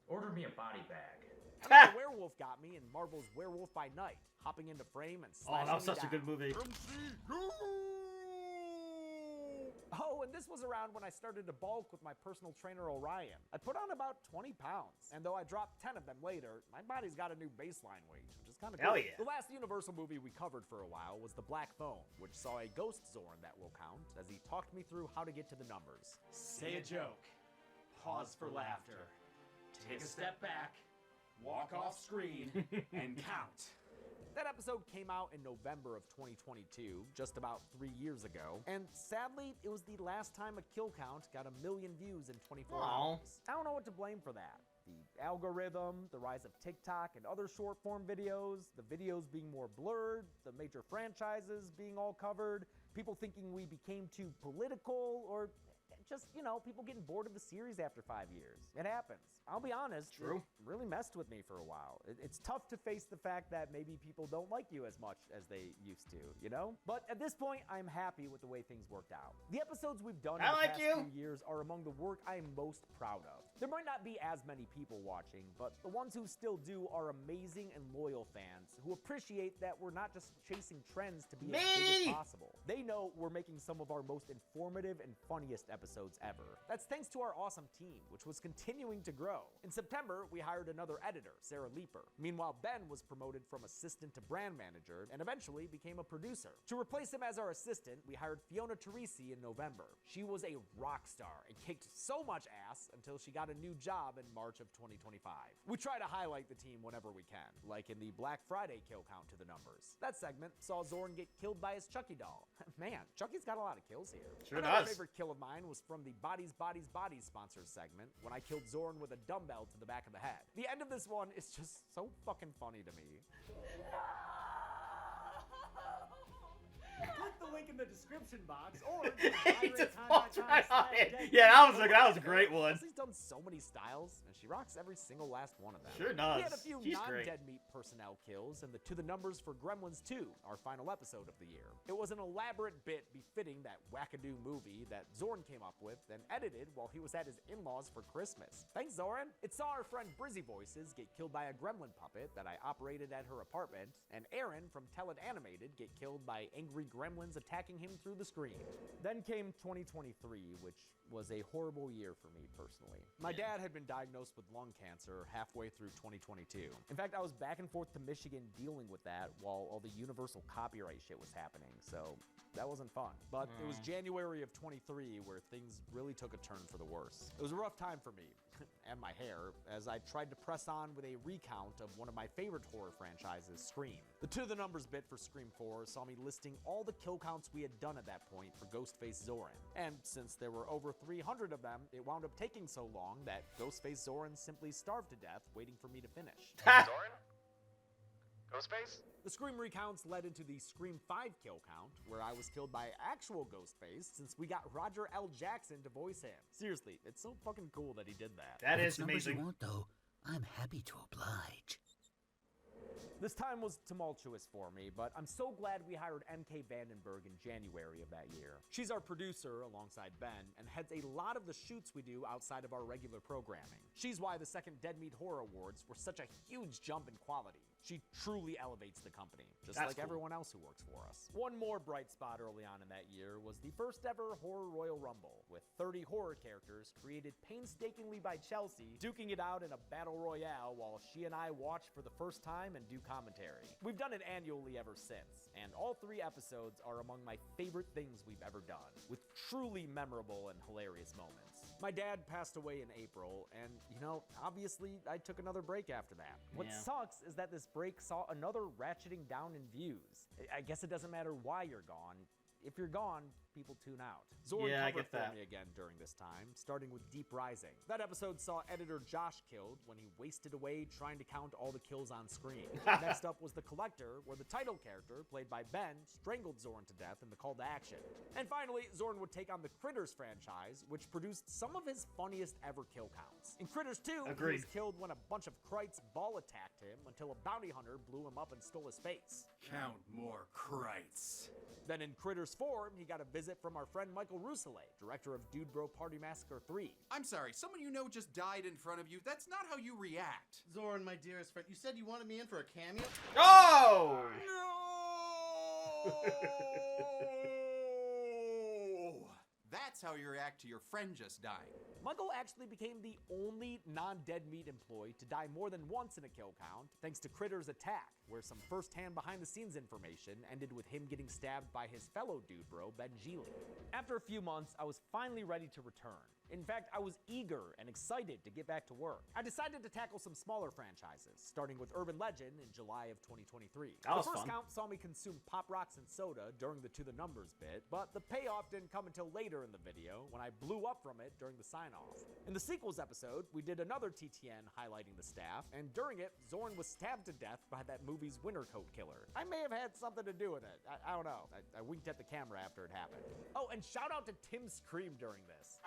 order me a body bag. Another werewolf got me in Marvel's Werewolf by Night, hopping into frame and Oh, slashing that was me such a down. good movie. Oh, and this was around when I started to bulk with my personal trainer Orion. I put on about 20 pounds, and though I dropped 10 of them later, my body's got a new baseline weight, which is kind of Hell cool. yeah. The last Universal movie we covered for a while was The Black Phone, which saw a ghost Zorn that will count as he talked me through how to get to the numbers. Say a joke. Pause for laughter. Take a step back. Walk off screen and count. That episode came out in November of 2022, just about 3 years ago, and sadly, it was the last time a kill count got 1 million views in 24 hours. I don't know what to blame for that. The algorithm, the rise of TikTok and other short-form videos, the videos being more blurred, the major franchises being all covered, people thinking we became too political, or just, you know, people getting bored of the series after 5 years. It happens. I'll be honest, True. it really messed with me for a while. It's tough to face the fact that maybe people don't like you as much as they used to, you know? But at this point, I'm happy with the way things worked out. The episodes we've done in the past few years are among the work I am most proud of. There might not be as many people watching, but the ones who still do are amazing and loyal fans who appreciate that we're not just chasing trends to be as big as possible. They know we're making some of our most informative and funniest episodes ever. That's thanks to our awesome team, which was continuing to grow. In September, we hired another editor, Sarah Leeper. Meanwhile, Ben was promoted from assistant to brand manager and eventually became a producer. To replace him as our assistant, we hired Fiona Teresi in November. She was a rock star and kicked so much ass until she got a new job in March of 2025. We try to highlight the team whenever we can, like in the Black Friday kill count to the numbers. That segment saw Zorn get killed by his Chucky doll. Man, Chucky's got a lot of kills here. Sure Another does. favorite kill of mine was from the Bodies, Bodies, Bodies sponsor segment when I killed Zorn with a dumbbell to the back of the head. The end of this one is just so fucking funny to me. Click the link in the the description box or He just walks right on it. Yeah, that was a great one. Chelsea's done so many styles, and she rocks every single last one of them. Sure does. We had a few She's great. non-dead meat personnel kills in the To the Numbers for Gremlins 2, our final episode of the year. It was an elaborate bit befitting that wackadoo movie that Zorn came up with and edited while he was at his in-laws for Christmas. Thanks, Zoran. It saw our friend Brizzy Voices get killed by a gremlin puppet that I operated at her apartment, and Aaron from Tell It Animated get killed by angry gremlins attacking him through the screen. Then came 2023, which was a horrible year for me personally. My dad had been diagnosed with lung cancer halfway through 2022. In fact, I was back and forth to Michigan dealing with that while all the universal copyright shit was happening, so that wasn't fun. But it was January of 23 where things really took a turn for the worse. It was a rough time for me, and my hair, as I tried to press on with a recount of one of my favorite horror franchises, Scream. The To the Numbers bit for Scream 4 saw me listing all the kill counts we had done at that point for Ghostface Zoran. And since there were over 300 of them, it wound up taking so long that Ghostface Zoran simply starved to death waiting for me to finish. Zoran? Ghostface? The Scream recounts led into the Scream 5 kill count, where I was killed by actual Ghostface since we got Roger L. Jackson to voice him. Seriously, it's so fucking cool that he did that. That is amazing. You want, though, I'm happy to oblige. This time was tumultuous for me, but I'm so glad we hired MK Vandenberg in January of that year. She's our producer alongside Ben and heads a lot of the shoots we do outside of our regular programming. She's why the second Dead Meat Horror Awards were such a huge jump in quality. She truly elevates the company, just like everyone else who works for us. One more bright spot early on in that year was the first ever Horror Royal Rumble, with 30 horror characters created painstakingly by Chelsea, duking it out in a battle royale while she and I watch for the first time and do commentary. We've done it annually ever since, and all 3 episodes are among my favorite things we've ever done, with truly memorable and hilarious moments. My dad passed away in April, and, you know, obviously I took another break after that. What sucks is that this break saw another ratcheting down in views. I guess it doesn't matter why you're gone. If you're gone, people tune out. Zoran covered for me again during this time, starting with Deep Rising. That episode saw editor Josh killed when he wasted away trying to count all the kills on screen. Next up was The Collector, where the title character, played by Ben, strangled Zoran to death in the call to action. And finally, Zoran would take on the Critters franchise, which produced some of his funniest ever kill counts. In Critters 2, he was killed when a bunch of Krites ball attacked him until a bounty hunter blew him up and stole his face. Count more Krites. Then in Critters 4, he got a visit from our friend Michael Rousselet, director of Dude Bro Party Massacre 3. I'm sorry, someone you know just died in front of you. That's not how you react. Zoran, my dearest friend, you said you wanted me in for a cameo? Oh! No! That's how you react to your friend just dying. Michael actually became the only non-dead meat employee to die more than once in a kill count, thanks to Critter's Attack, where some first-hand behind-the-scenes information ended with him getting stabbed by his fellow dude bro, Ben Geely. After a few months, I was finally ready to return. In fact, I was eager and excited to get back to work. I decided to tackle some smaller franchises, starting with Urban Legend in July of 2023. The first count saw me consume Pop Rocks and soda during the To the Numbers bit, but the payoff didn't come until later in the video when I blew up from it during the sign-off. In the sequels episode, we did another TTN highlighting the staff, and during it, Zorn was stabbed to death by that movie's winter coat killer. I may have had something to do with it. I don't know. I winked at the camera after it happened. Oh, and shout out to Tim Scream during this.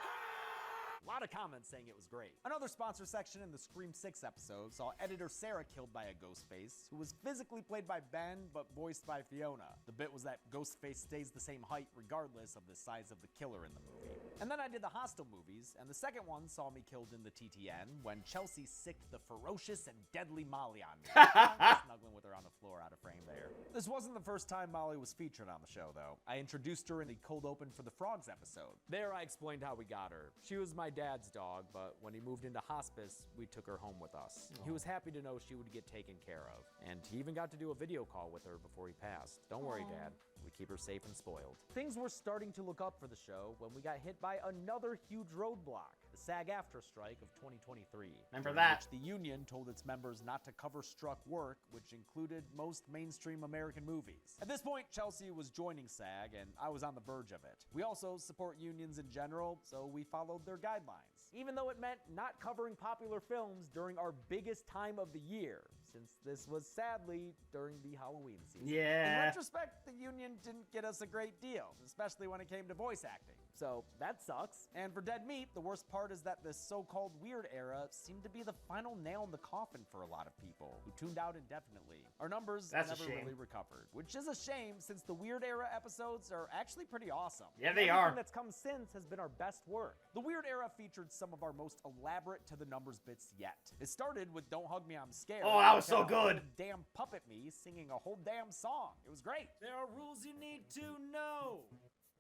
A lot of comments saying it was great. Another sponsor section in the Scream 6 episode saw editor Sarah killed by a Ghostface, who was physically played by Ben, but voiced by Fiona. The bit was that Ghostface stays the same height regardless of the size of the killer in the movie. And then I did the Hostel movies, and the second one saw me killed in the TTN when Chelsea sicked the ferocious and deadly Molly on me. Snuggling with her on the floor out of frame there. This wasn't the first time Molly was featured on the show, though. I introduced her in the cold open for the Frogs episode. There I explained how we got her. She was my dad's dog, but when he moved into hospice, we took her home with us. He was happy to know she would get taken care of, and he even got to do a video call with her before he passed. Don't worry, Dad. We keep her safe and spoiled. Things were starting to look up for the show when we got hit by another huge roadblock, the SAG-AFTRA strike of 2023. Remember that. Which the union told its members not to cover struck work, which included most mainstream American movies. At this point, Chelsea was joining SAG, and I was on the verge of it. We also support unions in general, so we followed their guidelines, even though it meant not covering popular films during our biggest time of the year. since this was sadly during the Halloween season. Yeah. In retrospect, the union didn't get us a great deal, especially when it came to voice acting. So that sucks. And for Dead Meat, the worst part is that this so-called weird era seemed to be the final nail in the coffin for a lot of people who tuned out indefinitely. Our numbers never really recovered, which is a shame since the weird era episodes are actually pretty awesome. Yeah, they Everything are. that's come since has been our best work. The weird era featured some of our most elaborate to the numbers bits yet. It started with Don't Hug Me, I'm Scared. Oh, that was so Had a whole good. Damn puppet me singing a whole damn song. It was great. There are rules you need to know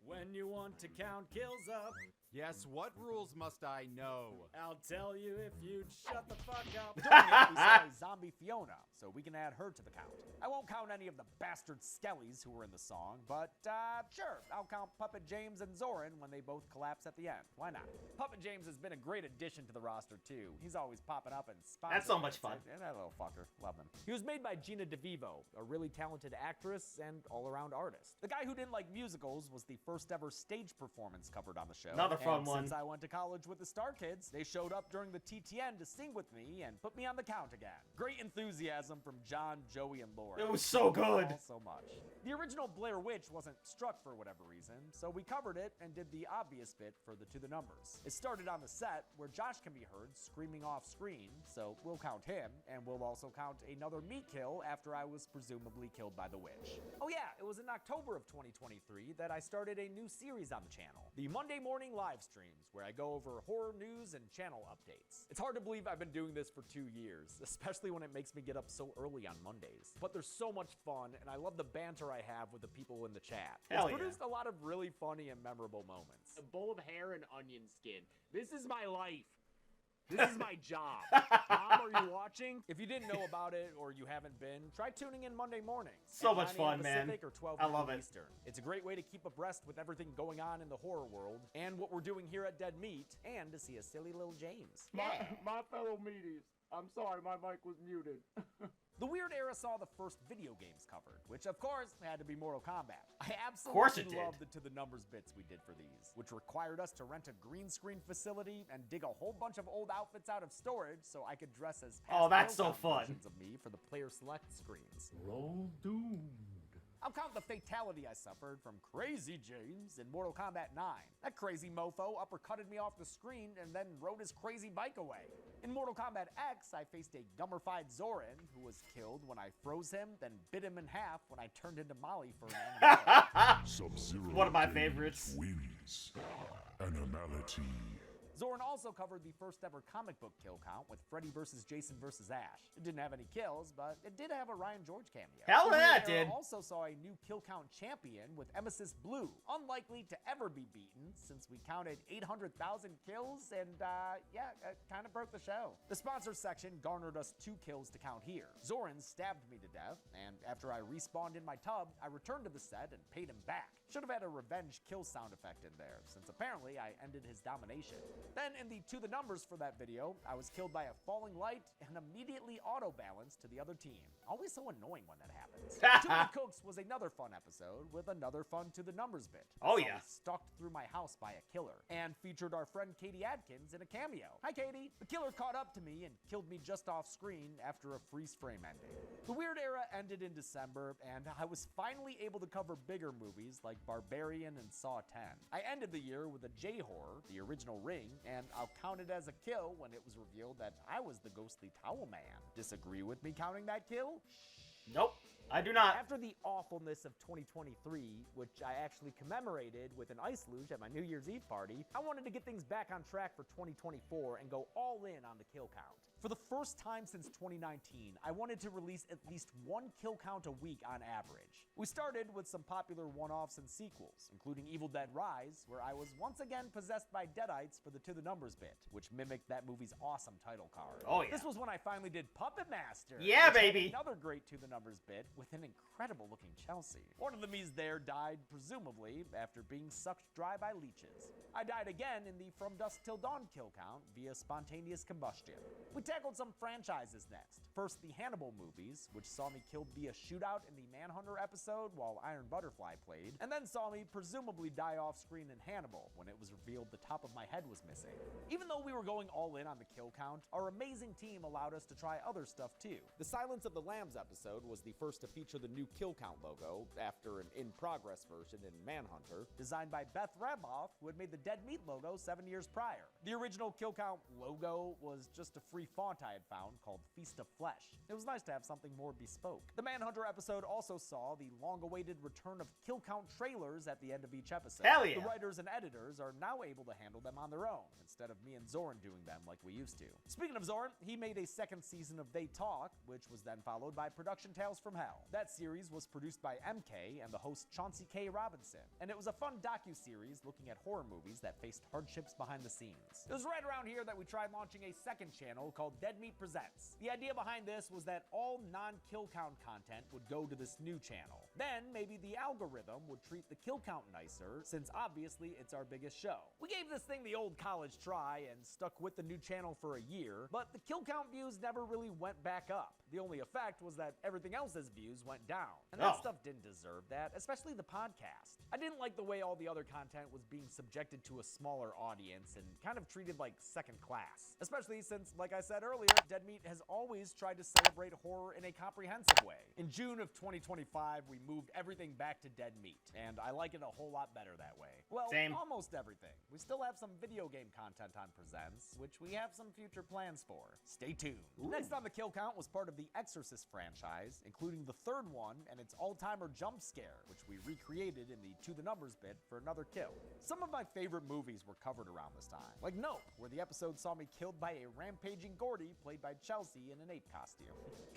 when you want to count kills up. Yes, what rules must I know? I'll tell you if you'd shut the fuck up. During it, we saw a zombie Fiona, so we can add her to the count. I won't count any of the bastard skellies who were in the song, but sure, I'll count Puppet James and Zoran when they both collapse at the end. Why not? Puppet James has been a great addition to the roster too. He's always popping up and spotting. That's so much fun. And that little fucker, love him. He was made by Gina DeVivo, a really talented actress and all-around artist. The guy who didn't like musicals was the first ever stage performance covered on the show. Another fun and one. Since I went to college with the Star Kids, they showed up during the TTN to sing with me and put me on the count again. Great enthusiasm from John, Joey, and Laura. It was so good. All so much. The original Blair Witch wasn't struck for whatever reason, so we covered it and did the obvious bit for the To The Numbers. It started on the set where Josh can be heard screaming off screen, so we'll count him, and we'll also count another me kill after I was presumably killed by the witch. Oh yeah, it was in October of 2023 that I started a new series on the channel, the Monday Morning Live Streams, where I go over horror news and channel updates. It's hard to believe I've been doing this for 2 years, especially when it makes me get up so early on Mondays. But there's so much fun, and I love the banter I have with the people in the chat. Hell It's yeah. produced a lot of really funny and memorable moments. A bowl of hair and onion skin. This is my life. This is my job. Mom, are you watching? If you didn't know about it or you haven't been, try tuning in Monday mornings. So at much 9 fun, a.m. man. Pacific or 12 I love it. Eastern. It's a great way to keep abreast with everything going on in the horror world and what we're doing here at Dead Meat, and to see a silly little James. My fellow meaties. I'm sorry, my mic was muted. The Weird Era saw the first video games covered, which of course had to be Mortal Kombat. I course it absolutely did. loved the To The Numbers bits we did for these, which required us to rent a green screen facility and dig a whole bunch of old outfits out of storage so I could dress as Oh, that's so past fun. versions of me for the player select screens. Roll doomed. I'll count the fatality I suffered from Crazy James in Mortal Kombat 9. That crazy mofo uppercutted me off the screen and then rode his crazy bike away. In Mortal Kombat X, I faced a gummified Zoran who was killed when I froze him, then bit him in half when I turned into Molly for an animality. Sub-Zero One of my Games favorites. Wins. Animality. Zoran also covered the first ever comic book kill count with Freddy vs. Jason vs. Ash. It didn't have any kills, but it did have a Ryan George cameo. Hell The yeah, Weird it Era did. also saw a new kill count champion with Emesis Blue, unlikely to ever be beaten since we counted 800,000 kills and kind of broke the show. The sponsors section garnered us 2 kills to count here. Zoran stabbed me to death, and after I respawned in my tub, I returned to the set and paid him back. Should have had a revenge kill sound effect in there, since apparently I ended his domination. Then in the To The Numbers for that video, I was killed by a falling light and immediately auto-balanced to the other team. Always so annoying when that happens. Too Many Cooks was another fun episode with another fun To The Numbers bit. Oh, So yeah. I was stalked through my house by a killer and featured our friend Katie Adkins in a cameo. Hi Katie! The killer caught up to me and killed me just off screen after a freeze frame ending. The Weird Era ended in December and I was finally able to cover bigger movies like Barbarian and Saw 10. I ended the year with a J-horror, the original Ring, and I'll count it as a kill when it was revealed that I was the ghostly towel man. Disagree with me counting that kill? Nope, I do not. After the awfulness of 2023, which I actually commemorated with an ice luge at my New Year's Eve party, I wanted to get things back on track for 2024 and go all in on the kill count. For the first time since 2019, I wanted to release at least 1 kill count a week on average. We started with some popular one-offs and sequels, including Evil Dead Rise, where I was once again possessed by Deadites for the To The Numbers bit, which mimicked that movie's awesome title card. Oh, yeah. This was when I finally did Puppet Master. Yeah, which had baby. Another great To The Numbers bit with an incredible looking Chelsea. One of the me's there died, presumably, after being sucked dry by leeches. I died again in the From Dusk Till Dawn kill count via spontaneous combustion. We tackled some franchises next. First, the Hannibal movies, which saw me killed via shootout in the Manhunter episode while Iron Butterfly played, and then saw me presumably die off screen in Hannibal when it was revealed the top of my head was missing. Even though we were going all in on the kill count, our amazing team allowed us to try other stuff too. The Silence of the Lambs episode was the first to feature the new kill count logo, after an in-progress version in Manhunter, designed by Beth Radloff, who had made the Dead Meat logo 7 years prior. The original kill count logo was just a free font I had found called Feast of Flesh. It was nice to have something more bespoke. The Manhunter episode also saw the long-awaited return of kill count trailers at the end of each episode. Hell yeah. The writers and editors are now able to handle them on their own, instead of me and Zoran doing them like we used to. Speaking of Zoran, he made a second season of They Talk, which was then followed by Production Tales from Hell. That series was produced by MK and the host Chauncey K. Robinson, and it was a fun docu-series looking at horror movies that faced hardships behind the scenes. It was right around here that we tried launching a second channel called Dead Meat Presents. The idea behind this was that all non-kill count content would go to this new channel. Then maybe the algorithm would treat the kill count nicer, since obviously it's our biggest show. We gave this thing the old college try and stuck with the new channel for a year, but the kill count views never really went back up. The only effect was that everything else's views went down. And that stuff didn't deserve that, especially the podcast. I didn't like the way all the other content was being subjected to a smaller audience and kind of treated like second class. Especially since, like I said earlier, Dead Meat has always tried to celebrate horror in a comprehensive way. In June of 2025, we moved everything back to Dead Meat, and I like it a whole lot better that way. Well, Same. Almost everything. We still have some video game content on Presents, which we have some future plans for. Stay tuned. Next on the kill count was part of the Exorcist franchise, including the third one and its all-timer jump scare, which we recreated in the To The Numbers bit for another kill. Some of my favorite movies were covered around this time, like Nope, where the episode saw me killed by a rampaging Gordy played by Chelsea in an ape costume.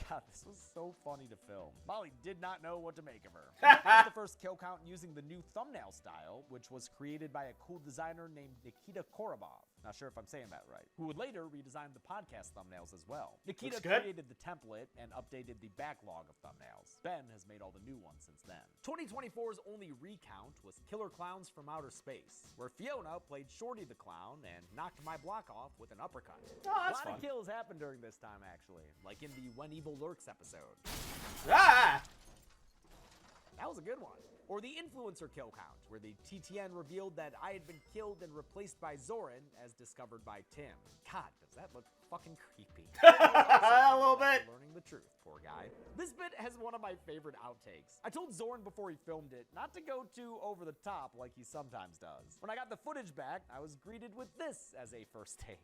God, this was so funny to film. Molly did not know what to make of her. This was the first kill count using the new thumbnail style, which was created by a cool designer named Nikita Korobov. Not sure if I'm saying that right. Who would later redesign the podcast thumbnails as well. Nikita created the template and updated the backlog of thumbnails. Ben has made all the new ones since then. 2024's only recount was Killer Clowns from Outer Space, where Fiona played Shorty the Clown and knocked my block off with an uppercut. Oh, that's a lot fun. of kills happened during this time, actually, like in the When Evil Lurks episode. Ah! That was a good one. Or the influencer kill count, where the TTN revealed that I had been killed and replaced by Zoran, as discovered by Tim. God, does that look fucking creepy. A little bit. Learning the truth, poor guy. This bit has one of my favorite outtakes. I told Zoran before he filmed it not to go too over the top like he sometimes does. When I got the footage back, I was greeted with this as a first take.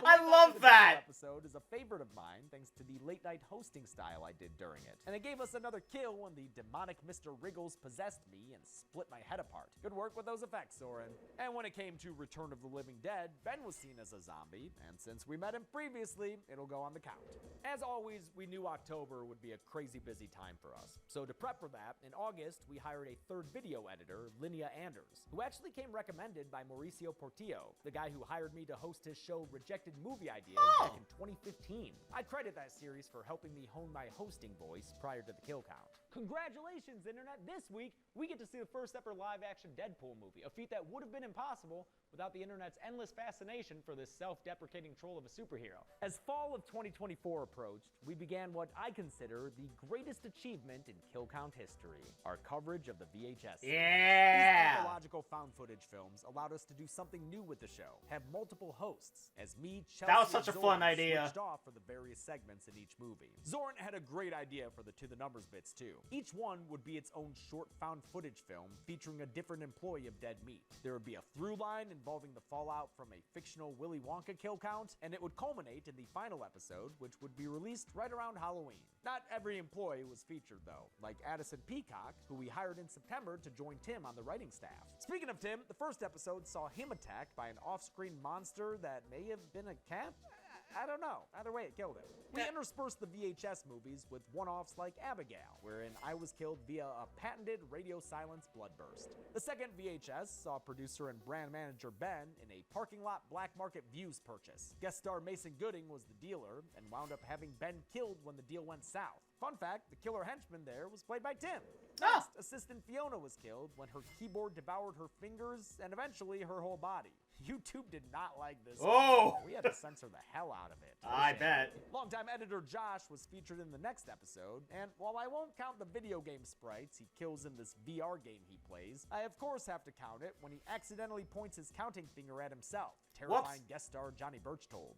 I love that! This episode is a favorite of mine thanks to the late night hosting style I did during it. And it gave us another kill when the demonic Mr. Wriggles possessed me and split my head apart. Good work with those effects, Soren. And when it came to Return of the Living Dead, Ben was seen as a zombie, and since we met him previously, it'll go on the count. As always, we knew October would be a crazy busy time for us. So to prep for that, in August, we hired a third video editor, Linnea Anders, who actually came recommended by Mauricio Portillo, the guy who hired me to host his show Rejected Movie Ideas back in 2015. I credit that series for helping me hone my hosting voice prior to the kill count. Congratulations, Internet! This week, we get to see the first ever live-action Deadpool movie, a feat that would have been impossible without the Internet's endless fascination for this self-deprecating troll of a superhero. As fall of 2024 approached, we began what I consider the greatest achievement in kill count history, our coverage of the VHS series. Yeah! These anthological found footage films allowed us to do something new with the show, have multiple hosts, as me, Chelsea, that was such and a Zoran fun idea. switched off for the various segments in each movie. Zoran had a great idea for the To The Numbers bits too. Each one would be its own short found footage film featuring a different employee of Dead Meat. There would be a through line involving the fallout from a fictional Willy Wonka kill count, and it would culminate in the final episode, which would be released right around Halloween. Not every employee was featured though, like Addison Peacock, who we hired in September to join Tim on the writing staff. Speaking of Tim, the first episode saw him attacked by an off-screen monster that may have been a cat? I don't know. Either way, it killed him. We interspersed the VHS movies with one-offs like Abigail, wherein I was killed via a patented radio silence bloodburst. The second VHS saw producer and brand manager Ben in a parking lot black market views purchase. Guest star Mason Gooding was the dealer and wound up having Ben killed when the deal went south. Fun fact, the killer henchman there was played by Tim. Next, assistant Fiona was killed when her keyboard devoured her fingers and eventually her whole body. YouTube did not like this. Oh! We had to censor the hell out of it. I bet. Longtime editor Josh was featured in the next episode, and while I won't count the video game sprites he kills in this VR game he plays, I of course have to count it when he accidentally points his counting finger at himself, terrifying guest star Johnny Birchtold.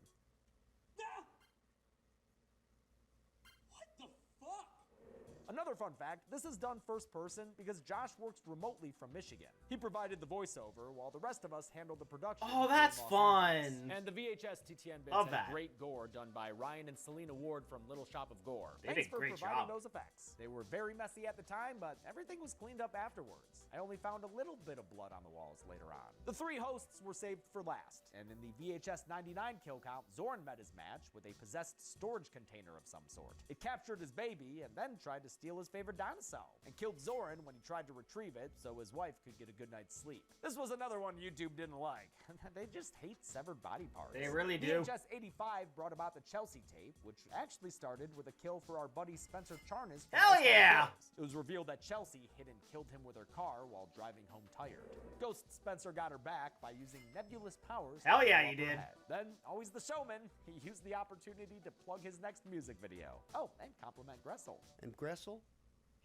Another fun fact, this is done first person because Josh works remotely from Michigan. He provided the voiceover while the rest of us handled the production. Oh, that's fun. And the VHS TTN bits Love had that. great gore done by Ryan and Selena Ward from Little Shop of Gore. Thanks for providing those effects. They were very messy at the time, but everything was cleaned up afterwards. I only found a little bit of blood on the walls later on. The three hosts were saved for last, and in the VHS 99 kill count, Zoran met his match with a possessed storage container of some sort. It captured his baby and then tried to steal his favorite dinosaur, and killed Zoran when he tried to retrieve it so his wife could get a good night's sleep. This was another one YouTube didn't like. They just hate severed body parts. They really do. VHS 85 brought about the Chelsea tape, which actually started with a kill for our buddy Spencer Charnas. Hell yeah! It was revealed that Chelsea hit and killed him with her car while driving home tired. Ghost Spencer got her back by using nebulous powers. Hell yeah, he did. Then, always the showman, he used the opportunity to plug his next music video. Oh, and compliment Gressel. And Gressel?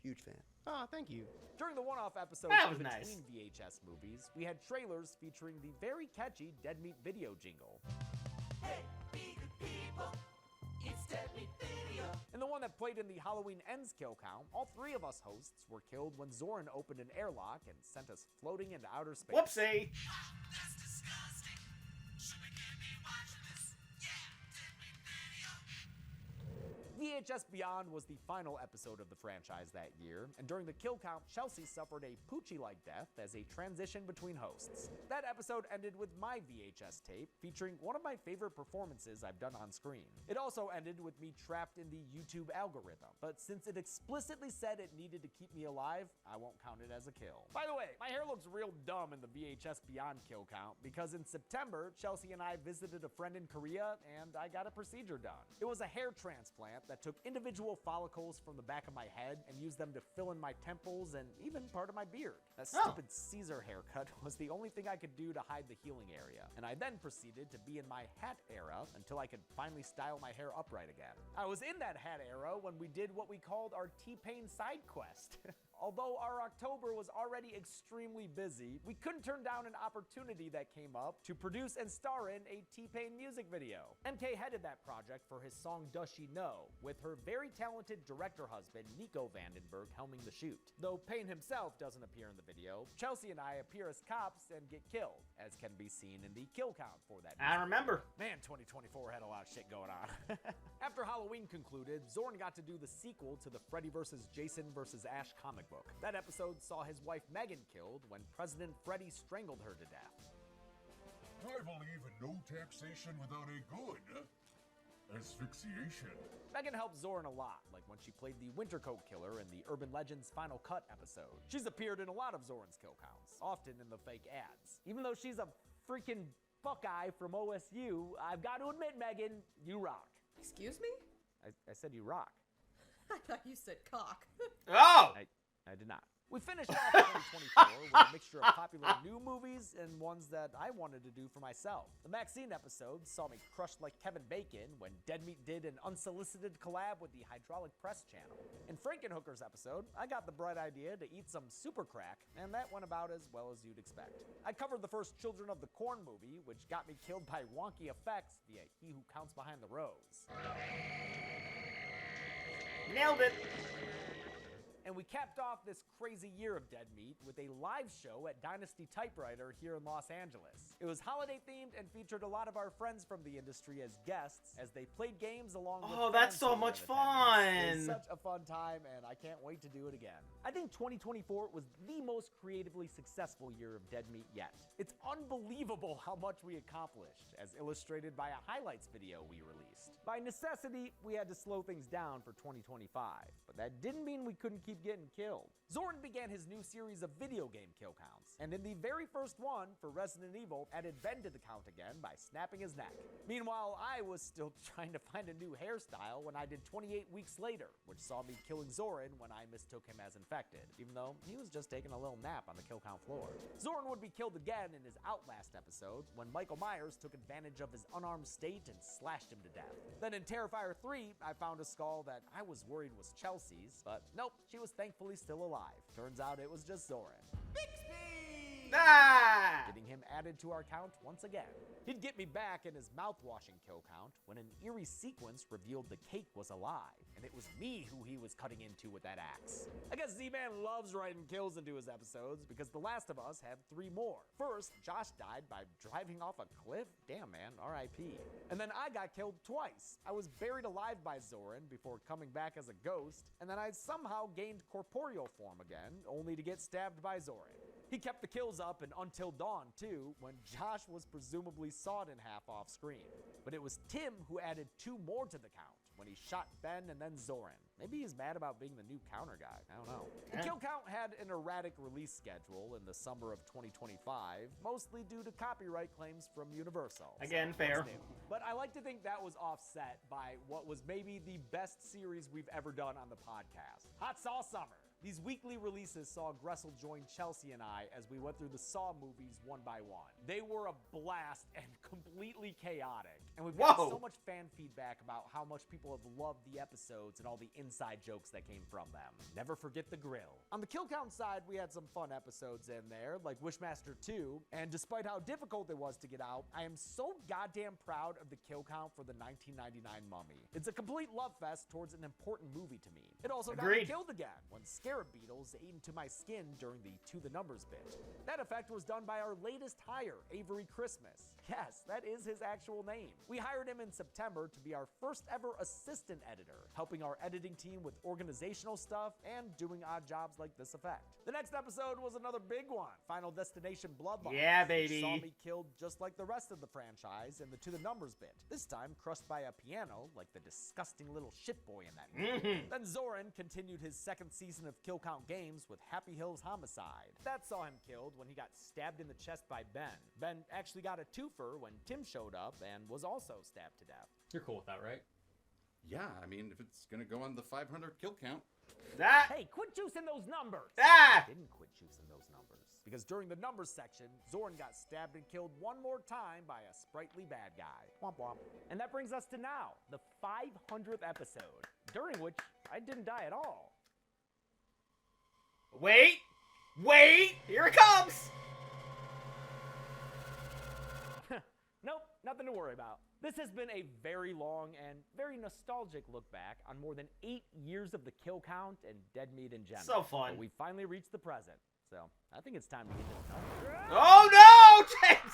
Huge fan. Oh, thank you. During the one-off episodes That in was between VHS movies, we had trailers featuring the very catchy Dead Meat video jingle. Hey, be good people, it's Dead Meat Video. In the one that played in the Halloween Ends kill count, all three of us hosts were killed when Zoran opened an airlock and sent us floating into outer space. Whoopsie! That's disgusting. Should we be watching this? Yeah, Dead Meat Video. VHS Beyond was the final episode of the franchise that year, and during the kill count, Chelsea suffered a Poochie-like death as a transition between hosts. That episode ended with my VHS tape, featuring one of my favorite performances I've done on screen. It also ended with me trapped in the YouTube algorithm, but since it explicitly said it needed to keep me alive, I won't count it as a kill. By the way, my hair looks real dumb in the VHS Beyond kill count, because in September, Chelsea and I visited a friend in Korea, and I got a procedure done. It was a hair transplant that took individual follicles from the back of my head and used them to fill in my temples and even part of my beard. That stupid Caesar haircut was the only thing I could do to hide the healing area, and I then proceeded to be in my hat era until I could finally style my hair upright again. I was in that hat era when we did what we called our T-Pain side quest. Although our October was already extremely busy, we couldn't turn down an opportunity that came up to produce and star in a T-Pain music video. MK headed that project for his song Does She Know, with her very talented director husband Nico Vandenberg helming the shoot. Though Payne himself doesn't appear in the video, Chelsea and I appear as cops and get killed, as can be seen in the kill count for that music. I remember. Man, 2024 had a lot of shit going on. After Halloween concluded, Zorn got to do the sequel to the Freddy vs. Jason vs. Ash comic book. That episode saw his wife Megan killed when President Freddy strangled her to death. I believe in no taxation without a good asphyxiation. Megan helped Zorn a lot, like when she played the Wintercoat Killer in the Urban Legends Final Cut episode. She's appeaared in a lot of Zorn's kill counts, often in the fake ads. Even though she's a freaking Buckeye from OSU, I've got to admit, Megan, you rock. Excuse me? I said you rock. I thought you said cock. Oh! I did not. We finished off 2024 with a mixture of popular new movies and ones that I wanted to do for myself. The Maxine episode saw me crushed like Kevin Bacon when Dead Meat did an unsolicited collab with the Hydraulic Press channel. In Frankenhooker's episode, I got the bright idea to eat some super crack, and that went about as well as you'd expect. I covered the first Children of the Corn movie, which got me killed by wonky effects via He Who Counts Behind the Rose. Nailed it. And we capped off this crazy year of Dead Meat with a live show at Dynasty Typewriter here in Los Angeles. It was holiday themed and featured a lot of our friends from the industry as guests as they played games along with Oh, that's fans so who were much in attendance. It was fun. such a fun time, and I can't wait to do it again. I think 2024 was the most creatively successful year of Dead Meat yet. It's unbelievable how much we accomplished, as illustrated by a highlights video we released. By necessity, we had to slow things down for 2025, but that didn't mean we couldn't keep getting killed. Zoran began his new series of video game kill counts, and in the very first one for Resident Evil, added Ben to the count again by snapping his neck. Meanwhile, I was still trying to find a new hairstyle when I did 28 weeks later, which saw me killing Zoran when I mistook him as infected, even though he was just taking a little nap on the kill count floor. Zoran would be killed again in his Outlast episode when Michael Myers took advantage of his unarmed state and slashed him to death. Then in Terrifier 3, I found a skull that I was worried was Chelsea's, but nope, she was thankfully still alive. Turns out it was just Zoran. Getting him added to our count once again. He'd get me back in his mouth-washing kill count when an eerie sequence revealed the cake was alive, and it was me who he was cutting into with that axe. I guess Z-Man loves writing kills into his episodes because The Last of Us had 3 more. First, Josh died by driving off a cliff. Damn, man, R.I.P. And then I got killed twice. I was buried alive by Zoran before coming back as a ghost, and then I somehow gained corporeal form again, only to get stabbed by Zoran. He kept the kills up in Until Dawn, too, when Josh was presumably sawed in half off screen. But it was Tim who added 2 more to the count, when he shot Ben and then Zoran. Maybe he's mad about being the new counter guy. I don't know. The kill count had an erratic release schedule in the summer of 2025, mostly due to copyright claims from Universal. Again, So, fair. what's new? But I like to think that was offset by what was maybe the best series we've ever done on the podcast. Hot Sauce Summer. These weekly releases saw Gressel join Chelsea and I as we went through the Saw movies one by one. They were a blast and completely chaotic. And we've got so much fan feedback about how much people have loved the episodes and all the inside jokes that came from them. Never forget the grill. On the kill count side, we had some fun episodes in there, like Wishmaster 2, and despite how difficult it was to get out, I am so goddamn proud of the kill count for the 1999 Mummy. It's a complete love fest towards an important movie to me. It also got me killed again when scarab beetles ate into my skin during the To The Numbers bit. That effect was done by our latest hire, Avery Christmas. Yes, that is his actual name. We hired him in September to be our first ever assistant editor, helping our editing team with organizational stuff and doing odd jobs like this effect. The next episode was another big one, Final Destination Bloodlines. Yeah, baby. Which saw me killed just like the rest of the franchise in the To The Numbers bit, this time crushed by a piano like the disgusting little shitboy in that movie. Then Zoran continued his second season of Kill Count Games with Happy Hills Homicide. That saw him killed when he got stabbed in the chest by Ben. Ben actually got a twofer when Tim showed up and was also stabbed to death. You're cool with that, right? Yeah, I mean, if it's gonna go on the 500 kill count. Hey, quit juicing those numbers! Ah! I didn't quit juicing those numbers. Because during the numbers section, Zoran got stabbed and killed one more time by a sprightly bad guy. Womp womp. And that brings us to now, the 500th episode, during which I didn't die at all. Wait! Here it comes! Nope, nothing to worry about. This has been a very long and very nostalgic look back on more than 8 years of the kill count and Dead Meat in general. So fun. But we finally reached the present, so I think it's time to get this done. Oh no, James!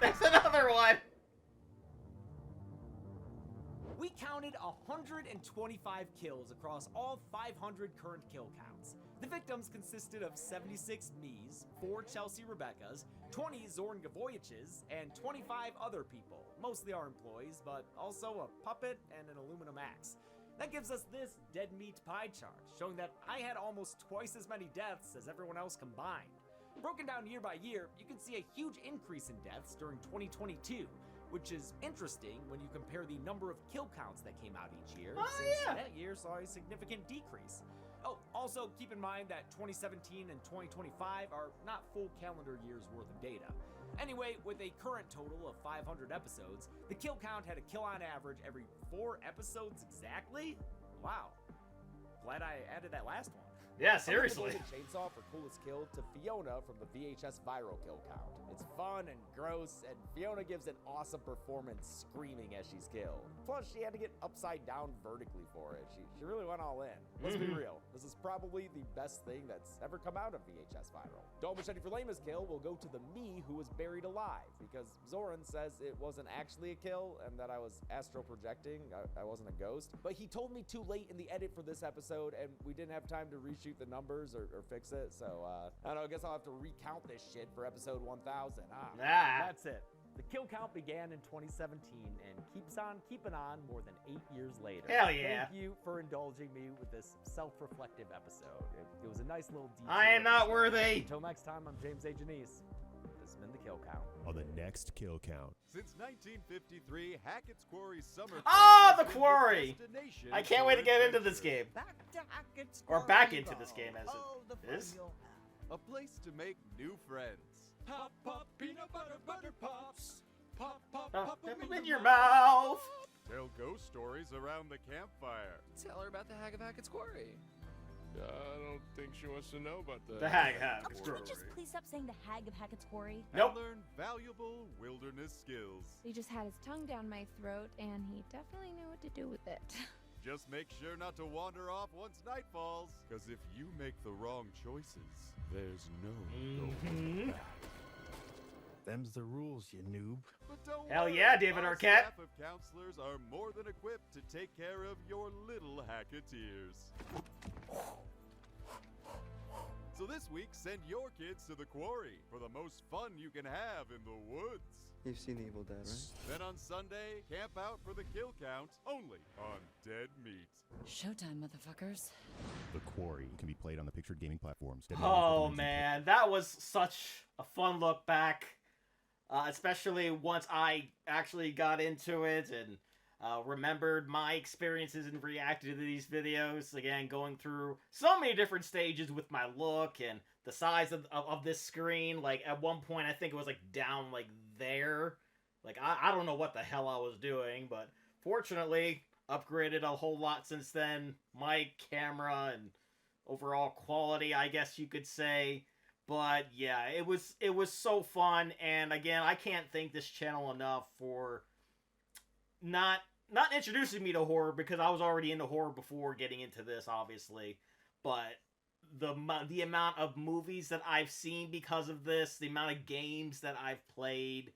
That's another one. We counted 125 kills across all 500 current kill counts. The victims consisted of 76 me's, 4 Chelsea Rebecca's, 20 Zorn Gavoyiches, and 25 other people, mostly our employees, but also a puppet and an aluminum axe. That gives us this Dead Meat pie chart, showing that I had almost twice as many deaths as everyone else combined. Broken down year by year, you can see a huge increase in deaths during 2022, which is interesting when you compare the number of kill counts that came out each year, since that year saw a significant decrease. Oh, also keep in mind that 2017 and 2025 are not full calendar years worth of data. Anyway, with a current total of 500 episodes, the kill count had a kill on average every 4 episodes exactly? Wow. Glad I added that last one. Yeah, From the seriously. Golden Chainsaw for coolest kill to Fiona from the VHS viral kill count. It's fun and gross, and Fiona gives an awesome performance screaming as she's killed. Plus, she had to get upside down vertically for it. She really went all in. Let's be real, this is probably the best thing that's ever come out of VHS viral. Don't Machete for Lamest kill will go to the me who was buried alive, because Zoran says it wasn't actually a kill and that I was astral projecting, I wasn't a ghost. But he told me too late in the edit for this episode, and we didn't have time to reshoot the numbers or fix it, so I don't know, I guess I'll have to recount this shit for episode 1000. That's it. The kill count began in 2017 and keeps on keeping on more than 8 years later. Hell yeah. Thank you for indulging me with this self-reflective episode. It was a nice little detour. I am not worthy. Until next time, I'm James A. Janice. This has been the Kill Count. On the next Kill Count. Since 1953, Hackett's Quarry Summer. Oh, the Quarry! I can't wait to get into this game. Or back into this game as it is. A place to make new friends. Pop, pop, peanut butter, butter pops. Pop, pop, pop them in your mouth. Tell ghost stories around the campfire. Tell her about the Hag of Hackett's Quarry. I don't think she wants to know about the Hag of Hackett's Can Quarry. we just please stop saying the Hag of Hackett's Quarry? Nope. And learn valuable wilderness skills. He just had his tongue down my throat, and he definitely knew what to do with it. Just make sure not to wander off once night falls, because if you make the wrong choices, there's no going back. Them's the rules, you noob. But don't Hell worry, yeah, David our Arquette. staff of counselors are more than equipped to take care of your little hacketeers. So this week, send your kids to the quarry for the most fun you can have in the woods. You've seen The Evil Dead, right? Then on Sunday, camp out for the kill count, only on Dead Meat. Showtime, motherfuckers. The Quarry can be played on the pictured gaming platforms. Oh man, that was such a fun look back. Especially once I actually got into it and remembered my experiences and reacted to these videos. Again, going through so many different stages with my look and the size of this screen. Like, at one point, I think it was, like, down, like, there. Like, I don't know what the hell I was doing, but fortunately, upgraded a whole lot since then. Mic, camera, and overall quality, I guess you could say. But yeah, it was so fun, and again, I can't thank this channel enough for not introducing me to horror, because I was already into horror before getting into this, obviously. But the amount of movies that I've seen because of this, the amount of games that I've played,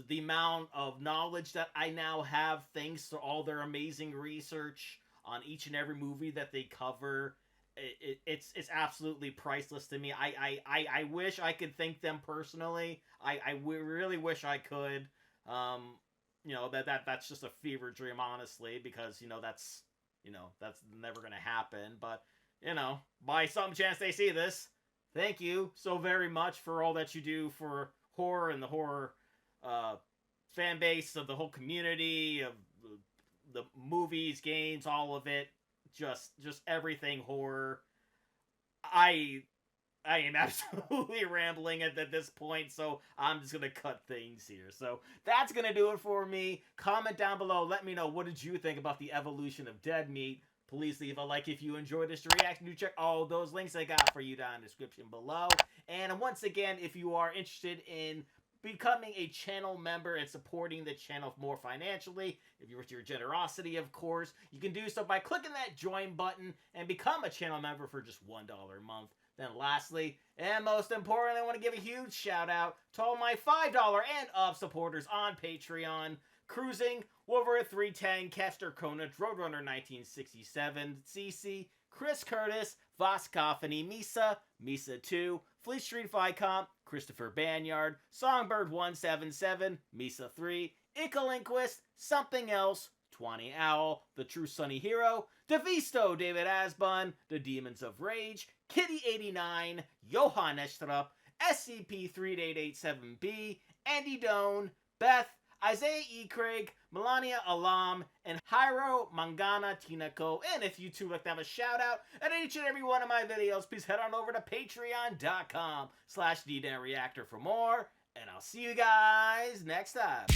the amount of knowledge that I now have thanks to all their amazing research on each and every movie that they cover. It's absolutely priceless to me. I wish I could thank them personally. I really wish I could. You know, that's just a fever dream, honestly, because that's never gonna happen. But by some chance they see this, thank you so very much for all that you do for horror and the horror fan base of the whole community of the movies, games, all of it. Just everything horror. I am absolutely rambling at this point, so I'm just gonna cut things here. So that's gonna do it for me. Comment down below. Let me know, what did you think about the evolution of Dead Meat? Please leave a like if you enjoyed this reaction. Do check all those links I got for you down in the description below. And once again, if you are interested in becoming a channel member and supporting the channel more financially, if you wish your generosity, of course, you can do so by clicking that join button and become a channel member for just $1 a month. Then lastly, and most importantly, I want to give a huge shout out to all my $5 and up supporters on Patreon. Cruising, Wolverine 310, Kester Kona, Roadrunner 1967, CC, Chris Curtis, Voskophony, Misa 2, Fleet Street Vicomp, Christopher Banyard, Songbird 177, Misa 3, Inkalinquist, Something Else, 20 Owl, The True Sunny Hero, Devisto, David Asbun, The Demons of Rage, Kitty 89, Johan Estrup, SCP-3887B, Andy Doan, Beth, Isaiah E. Craig, Melania Alam, and Hyro Mangana Tinako. And if you too like to have a shout out at each and every one of my videos, please head on over to patreon.com/DDanReactor for more. And I'll see you guys next time.